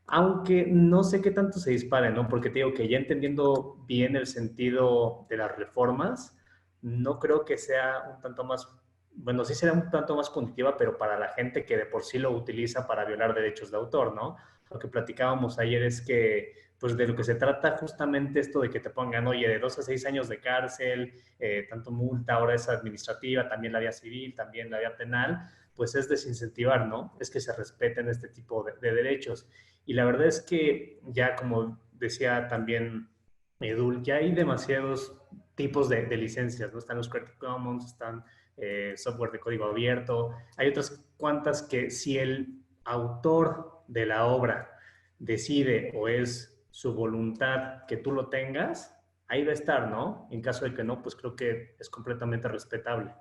aunque no sé qué tanto se dispare, ¿no? Porque te digo que ya entendiendo bien el sentido de las reformas, no creo que sea un tanto más, bueno, sí será un tanto más punitiva, pero para la gente que de por sí lo utiliza para violar derechos de autor, ¿no? Lo que platicábamos ayer es que, pues de lo que se trata justamente esto de que te pongan, oye, de 2 a 6 años de cárcel, tanto multa, ahora es administrativa, también la vía civil, también la vía penal, pues es desincentivar, ¿no? Es que se respeten este tipo de derechos. Y la verdad es que ya, como decía también Edul, ya hay demasiados tipos de licencias, ¿no? Están los Creative Commons, están software de código abierto, hay otras cuantas que si el autor de la obra decide o es su voluntad que tú lo tengas, ahí va a estar, ¿no? En caso de que no, pues creo que es completamente respetable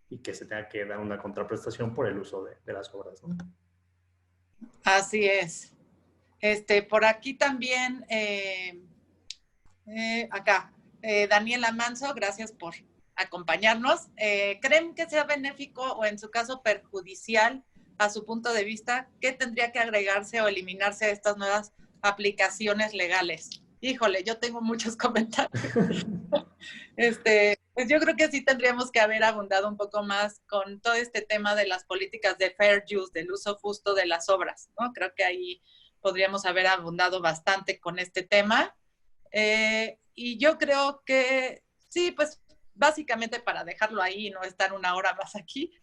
y que se tenga que dar una contraprestación por el uso de las obras, ¿no? Así es. Por aquí también, acá, Daniela Manso, gracias por acompañarnos. ¿Creen que sea benéfico o en su caso perjudicial a su punto de vista? ¿Qué tendría que agregarse o eliminarse a estas nuevas aplicaciones legales? Híjole, yo tengo muchos comentarios. Pues yo creo que sí tendríamos que haber abundado un poco más con todo este tema de las políticas de fair use, del uso justo de las obras, ¿no? Creo que ahí podríamos haber abundado bastante con este tema. Y yo creo que sí, pues básicamente para dejarlo ahí y no estar una hora más aquí,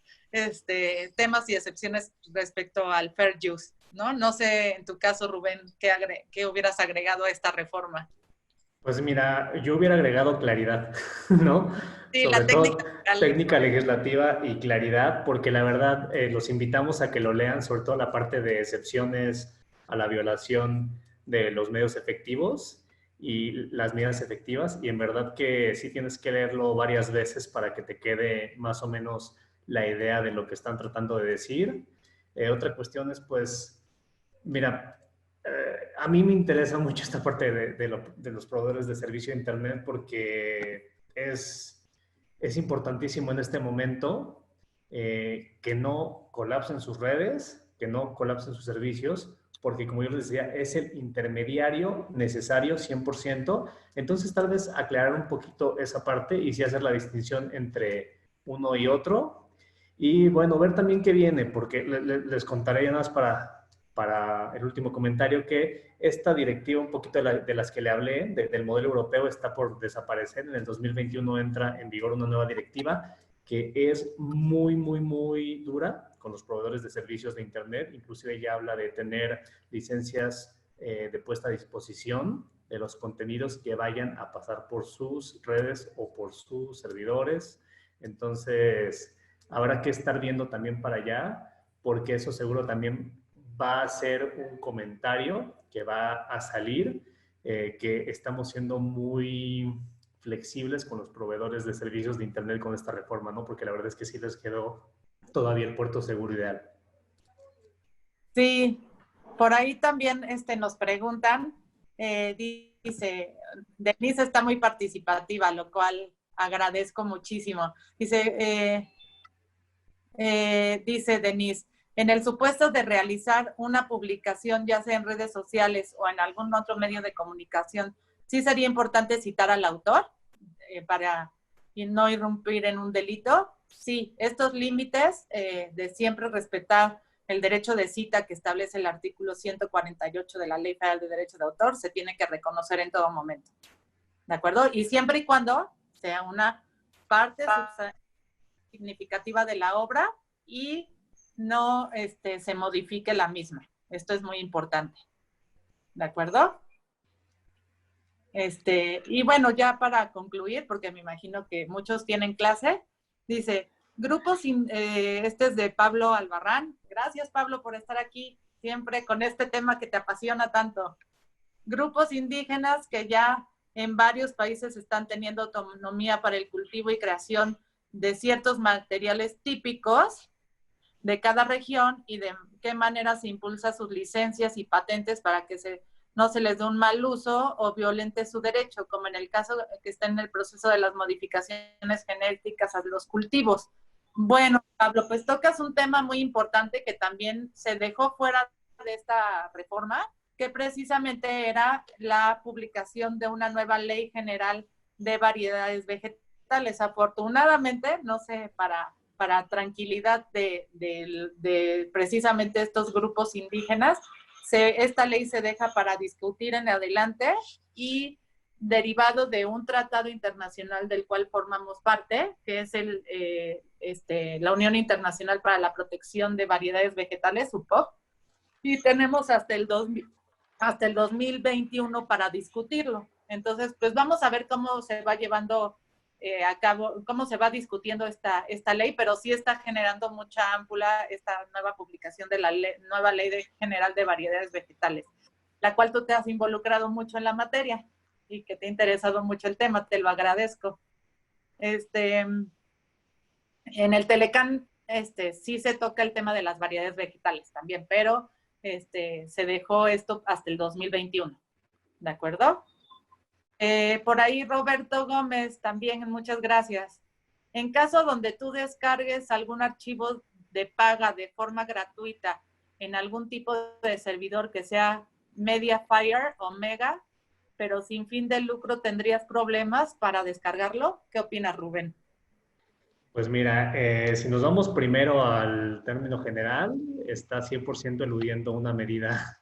temas y excepciones respecto al fair use, ¿no? No sé, en tu caso, Rubén, ¿qué hubieras agregado a esta reforma? Pues mira, yo hubiera agregado claridad, ¿no? Sí, Sobre la todo técnica técnica legislativa y claridad, porque la verdad los invitamos a que lo lean, sobre todo la parte de excepciones a la violación de los medios efectivos y las medidas efectivas, y en verdad que sí tienes que leerlo varias veces para que te quede más o menos la idea de lo que están tratando de decir. Otra cuestión es, pues, mira, a mí me interesa mucho esta parte de los proveedores de servicio de Internet porque es importantísimo en este momento que no colapsen sus redes, que no colapsen sus servicios, porque como yo les decía, es el intermediario necesario 100%. Entonces, tal vez aclarar un poquito esa parte y sí hacer la distinción entre uno y otro. Y bueno, ver también qué viene, porque les contaré ya más para el último comentario que esta directiva, un poquito de las que le hablé, del modelo europeo, está por desaparecer. En el 2021 entra en vigor una nueva directiva que es muy, muy, muy dura con los proveedores de servicios de Internet. Inclusive ya habla de tener licencias de puesta a disposición de los contenidos que vayan a pasar por sus redes o por sus servidores. Entonces, habrá que estar viendo también para allá, porque eso seguro también va a ser un comentario que va a salir, que estamos siendo muy flexibles con los proveedores de servicios de Internet con esta reforma, ¿no? Porque la verdad es que sí les quedó todavía el puerto seguro ideal. Sí, por ahí también nos preguntan, dice, Denise está muy participativa, lo cual agradezco muchísimo. Dice, dice Denise, en el supuesto de realizar una publicación, ya sea en redes sociales o en algún otro medio de comunicación, ¿sí sería importante citar al autor para no irrumpir en un delito? Sí, estos límites de siempre respetar el derecho de cita que establece el artículo 148 de la Ley Federal de Derecho de Autor se tiene que reconocer en todo momento. ¿De acuerdo? Y siempre y cuando sea una parte significativa de la obra y no se modifique la misma. Esto es muy importante. ¿De acuerdo? Y bueno, ya para concluir, porque me imagino que muchos tienen clase, dice, grupos, este es de Pablo Albarrán. Gracias, Pablo, por estar aquí siempre con este tema que te apasiona tanto. Grupos indígenas que ya en varios países están teniendo autonomía para el cultivo y creación de ciertos materiales típicos de cada región y de qué manera se impulsa sus licencias y patentes para que no se les dé un mal uso o violente su derecho, como en el caso que está en el proceso de las modificaciones genéticas a los cultivos. Bueno, Pablo, pues tocas un tema muy importante que también se dejó fuera de esta reforma, que precisamente era la publicación de una nueva ley general de variedades vegetales. Afortunadamente, no sé, para tranquilidad de precisamente estos grupos indígenas, esta ley se deja para discutir en adelante y derivado de un tratado internacional del cual formamos parte, que es la Unión Internacional para la Protección de Variedades Vegetales, UPOV, y tenemos hasta el 2021 para discutirlo. Entonces, pues vamos a ver cómo se va llevando a cabo, cómo se va discutiendo esta ley, pero sí está generando mucha ámpula esta nueva publicación de la nueva Ley General de Variedades Vegetales, la cual tú te has involucrado mucho en la materia y que te ha interesado mucho el tema, te lo agradezco. En el Telecán sí se toca el tema de las variedades vegetales también, pero se dejó esto hasta el 2021, ¿de acuerdo? Por ahí Roberto Gómez también, muchas gracias. En caso donde tú descargues algún archivo de paga de forma gratuita en algún tipo de servidor que sea Mediafire o Mega, pero sin fin de lucro, ¿tendrías problemas para descargarlo? ¿Qué opinas, Rubén? Pues mira, si nos vamos primero al término general, está 100% eludiendo una medida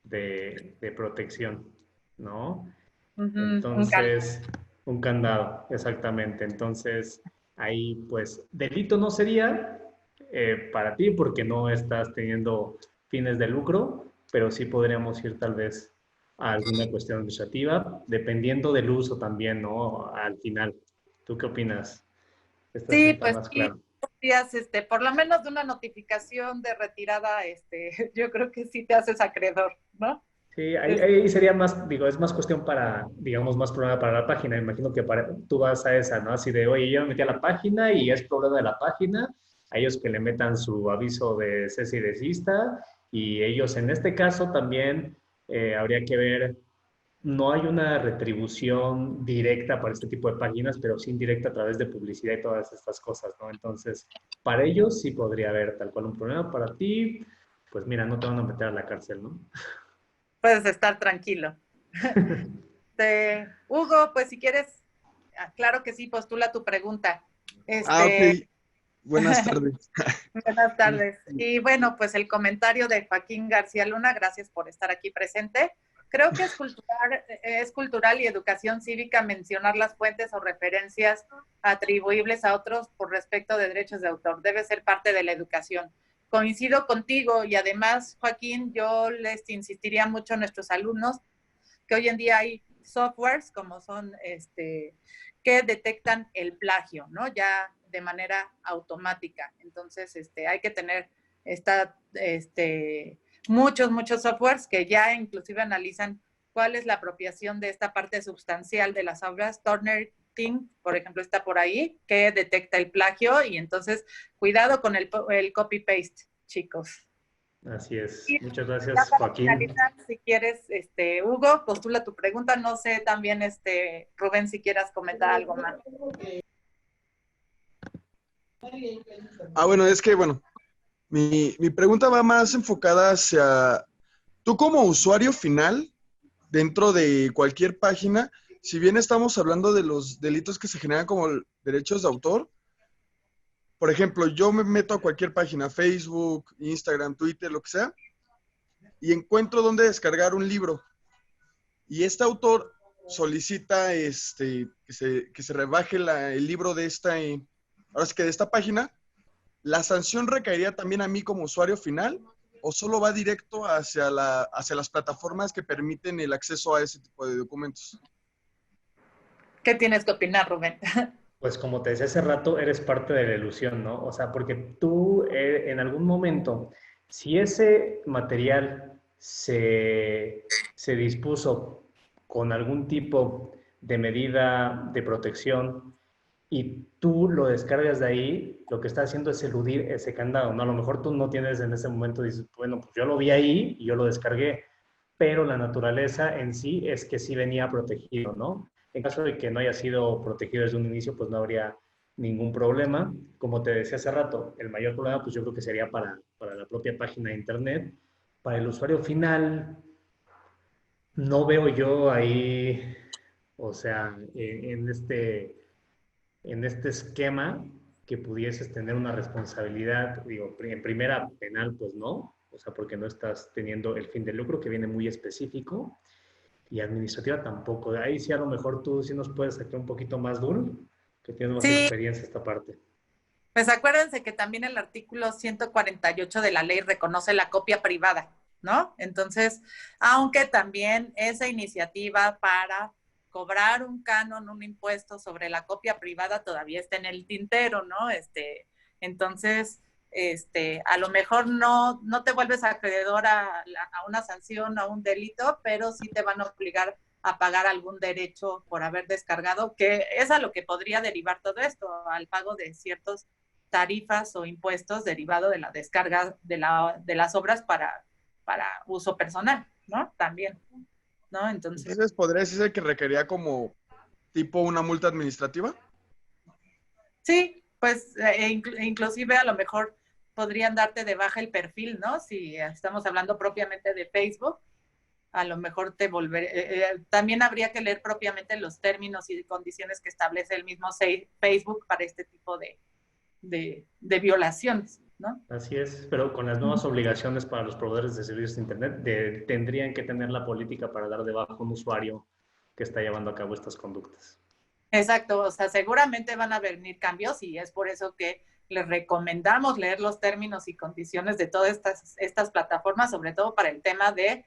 de protección, ¿no? Entonces, un candado, exactamente. Entonces, ahí pues, delito no sería para ti porque no estás teniendo fines de lucro, pero sí podríamos ir tal vez a alguna cuestión administrativa, dependiendo del uso también, ¿no? Al final. ¿Tú qué opinas? Sí, pues claro. Por lo menos de una notificación de retirada, yo creo que sí te haces acreedor, ¿no? Sí, ahí sería más, digo, es más cuestión para, digamos, más problema para la página. Me imagino que tú vas a esa, ¿no? Así de, oye, yo me metí a la página y es problema de la página. A ellos que le metan su aviso de cese y desista. Y ellos, en este caso, también Habría que ver, no hay una retribución directa para este tipo de páginas, pero sí indirecta a través de publicidad y todas estas cosas, ¿no? Entonces, para ellos sí podría haber tal cual un problema. Para ti, pues mira, no te van a meter a la cárcel, ¿no? Puedes estar tranquilo. Hugo, pues si quieres, claro que sí, postula tu pregunta. Ok. Buenas tardes. Buenas tardes. Y bueno, pues el comentario de Joaquín García Luna, gracias por estar aquí presente. Creo que es cultural y educación cívica mencionar las fuentes o referencias atribuibles a otros por respecto de derechos de autor. Debe ser parte de la educación. Coincido contigo y además, Joaquín, yo les insistiría mucho a nuestros alumnos que hoy en día hay softwares como son que detectan el plagio, ¿no? Ya de manera automática. Entonces, hay que tener muchos softwares que ya inclusive analizan cuál es la apropiación de esta parte sustancial de las obras. Turner Ting, por ejemplo, está por ahí, que detecta el plagio y entonces cuidado con el copy-paste, chicos. Así es. Y Muchas ya gracias, para Joaquín. finalizar, si quieres, Hugo, postula tu pregunta. No sé también, Rubén, si quieras comentar algo más. Bueno, es que, bueno, mi pregunta va más enfocada hacia, tú como usuario final, dentro de cualquier página, si bien estamos hablando de los delitos que se generan como derechos de autor, por ejemplo, yo me meto a cualquier página, Facebook, Instagram, Twitter, lo que sea, y encuentro dónde descargar un libro. Y este autor solicita que se rebaje el libro de ahora sí que de esta página. ¿La sanción recaería también a mí como usuario final o solo va directo hacia las plataformas que permiten el acceso a ese tipo de documentos? ¿Qué tienes que opinar, Rubén? Pues como te decía hace rato, eres parte de la ilusión, ¿no? O sea, porque tú en algún momento, si ese material se dispuso con algún tipo de medida de protección y tú lo descargas de ahí, lo que está haciendo es eludir ese candado, ¿no? A lo mejor tú no tienes en ese momento, dices, bueno, pues yo lo vi ahí y yo lo descargué, pero la naturaleza en sí es que sí venía protegido, ¿no? En caso de que no haya sido protegido desde un inicio, pues no habría ningún problema. Como te decía hace rato, el mayor problema, pues yo creo que sería para la propia página de internet. Para el usuario final, no veo yo ahí, o sea, en este esquema que pudieses tener una responsabilidad, digo, en primera penal, pues no, o sea, porque no estás teniendo el fin de lucro que viene muy específico, y administrativa tampoco. De ahí sí a lo mejor tú sí nos puedes sacar un poquito más duro, que tienes más Sí, experiencia esta parte. pues acuérdense que también el artículo 148 de la ley reconoce la copia privada, ¿no? Entonces, aunque también esa iniciativa para cobrar un canon, un impuesto sobre la copia privada todavía está en el tintero, ¿no? Entonces, a lo mejor no te vuelves acreedor a una sanción, a un delito, pero sí te van a obligar a pagar algún derecho por haber descargado, que es a lo que podría derivar todo esto, al pago de ciertos tarifas o impuestos derivado de la descarga de las obras para uso personal, ¿no? También, ¿no? Entonces, ¿podría decirse que requería como tipo una multa administrativa? Sí, pues inclusive a lo mejor podrían darte de baja el perfil, ¿no? Si estamos hablando propiamente de Facebook, a lo mejor también habría que leer propiamente los términos y condiciones que establece el mismo Facebook para este tipo de violaciones, ¿no? Así es, pero con las nuevas obligaciones para los proveedores de servicios de Internet, tendrían que tener la política para dar de baja a un usuario que está llevando a cabo estas conductas. Exacto, o sea, seguramente van a venir cambios y es por eso que les recomendamos leer los términos y condiciones de todas estas plataformas, sobre todo para el tema de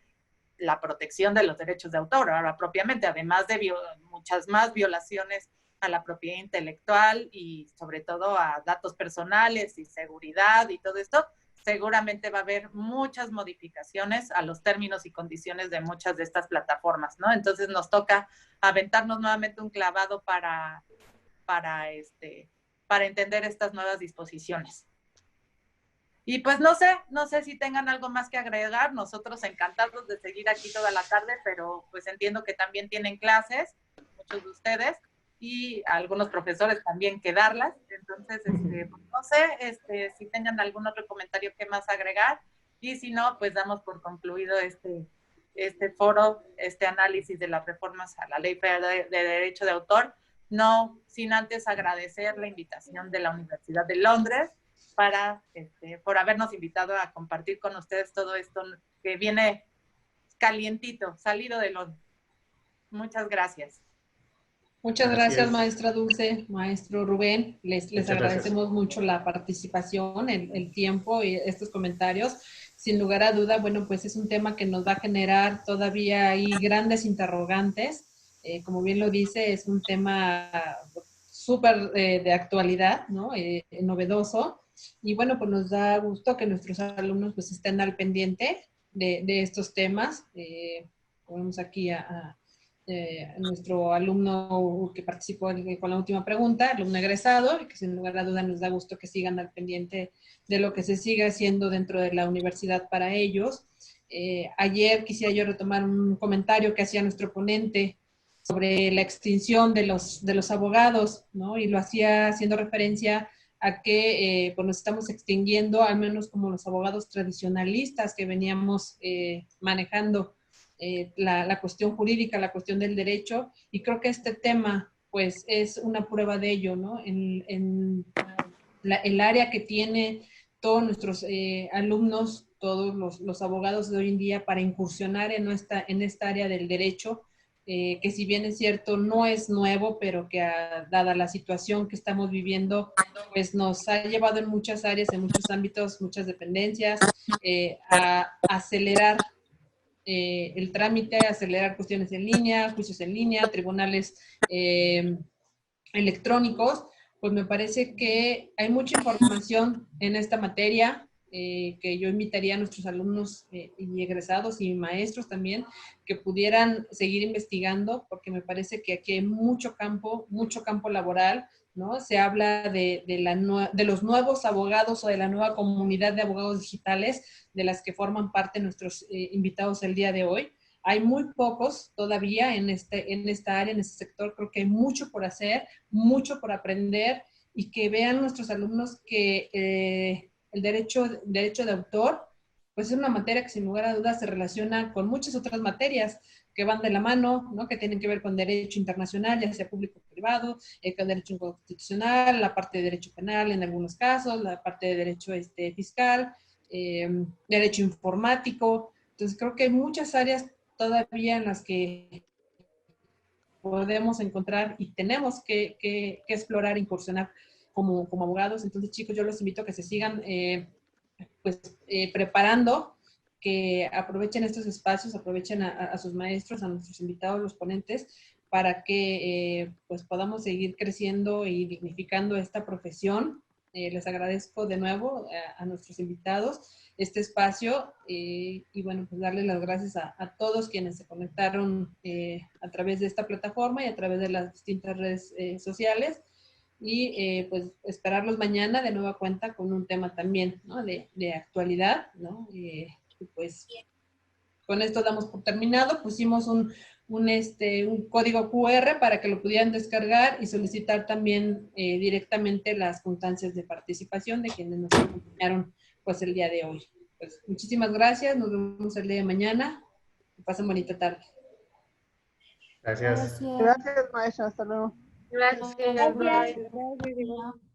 la protección de los derechos de autor, ahora propiamente, además de muchas más violaciones a la propiedad intelectual y sobre todo a datos personales y seguridad y todo esto, seguramente va a haber muchas modificaciones a los términos y condiciones de muchas de estas plataformas, ¿no? Entonces nos toca aventarnos nuevamente un clavado para entender estas nuevas disposiciones. Y pues no sé si tengan algo más que agregar. Nosotros encantados de seguir aquí toda la tarde, pero pues entiendo que también tienen clases, muchos de ustedes, y algunos profesores también que darlas. Entonces, pues no sé si tengan algún otro comentario que más agregar. Y si no, pues damos por concluido este foro, este análisis de las reformas a la Ley Federal de Derecho de Autor, no sin antes agradecer la invitación de la Universidad de Londres por habernos invitado a compartir con ustedes todo esto que viene calientito, salido de Londres. Muchas gracias. Muchas gracias, maestra Dulce, maestro Rubén. Les agradecemos mucho la participación, el tiempo y estos comentarios. Sin lugar a duda, bueno, pues es un tema que nos va a generar todavía ahí grandes interrogantes. Como bien lo dice, es un tema súper de actualidad, ¿no? Novedoso. Y bueno, pues nos da gusto que nuestros alumnos pues estén al pendiente de estos temas. Ponemos aquí a nuestro alumno que participó con la última pregunta, alumno egresado, y que sin lugar a duda nos da gusto que sigan al pendiente de lo que se sigue haciendo dentro de la universidad para ellos. Ayer quisiera yo retomar un comentario que hacía nuestro ponente sobre la extinción de los abogados, ¿no? Y lo hacía haciendo referencia a que pues nos estamos extinguiendo, al menos como los abogados tradicionalistas que veníamos manejando la cuestión jurídica, la cuestión del derecho, y creo que este tema pues es una prueba de ello, ¿no? En el área que tiene todos nuestros alumnos, todos los abogados de hoy en día para incursionar en esta área del derecho, que si bien es cierto no es nuevo, pero que dada la situación que estamos viviendo, pues nos ha llevado en muchas áreas, en muchos ámbitos, muchas dependencias, a acelerar el trámite, acelerar cuestiones en línea, juicios en línea, tribunales electrónicos. Pues me parece que hay mucha información en esta materia, que yo invitaría a nuestros alumnos y egresados y maestros también que pudieran seguir investigando, porque me parece que aquí hay mucho campo laboral, ¿no? Se habla de los nuevos abogados o de la nueva comunidad de abogados digitales de las que forman parte nuestros invitados el día de hoy. Hay muy pocos todavía en esta área, en este sector. Creo que hay mucho por hacer, mucho por aprender, y que vean nuestros alumnos que el derecho de autor pues es una materia que sin lugar a dudas se relaciona con muchas otras materias que van de la mano, ¿no? Que tienen que ver con derecho internacional, ya sea público o privado, con derecho constitucional, la parte de derecho penal en algunos casos, la parte de derecho fiscal, derecho informático. Entonces creo que hay muchas áreas todavía en las que podemos encontrar y tenemos que explorar, incursionar como abogados. Entonces, chicos, yo los invito a que se sigan preparando, que aprovechen estos espacios, aprovechen a sus maestros, a nuestros invitados, los ponentes, para que pues podamos seguir creciendo y dignificando esta profesión. Les agradezco de nuevo a nuestros invitados este espacio y bueno, pues darles las gracias a todos quienes se conectaron a través de esta plataforma y a través de las distintas redes sociales, y pues esperarlos mañana de nueva cuenta con un tema también, ¿no? de actualidad, ¿no? Y pues con esto damos por terminado. Pusimos un código QR para que lo pudieran descargar y solicitar también directamente las constancias de participación de quienes nos acompañaron pues el día de hoy. Pues muchísimas gracias, nos vemos el día de mañana. Que pasen bonita tarde. Gracias. Gracias, maestra. Hasta luego. Gracias. Bye.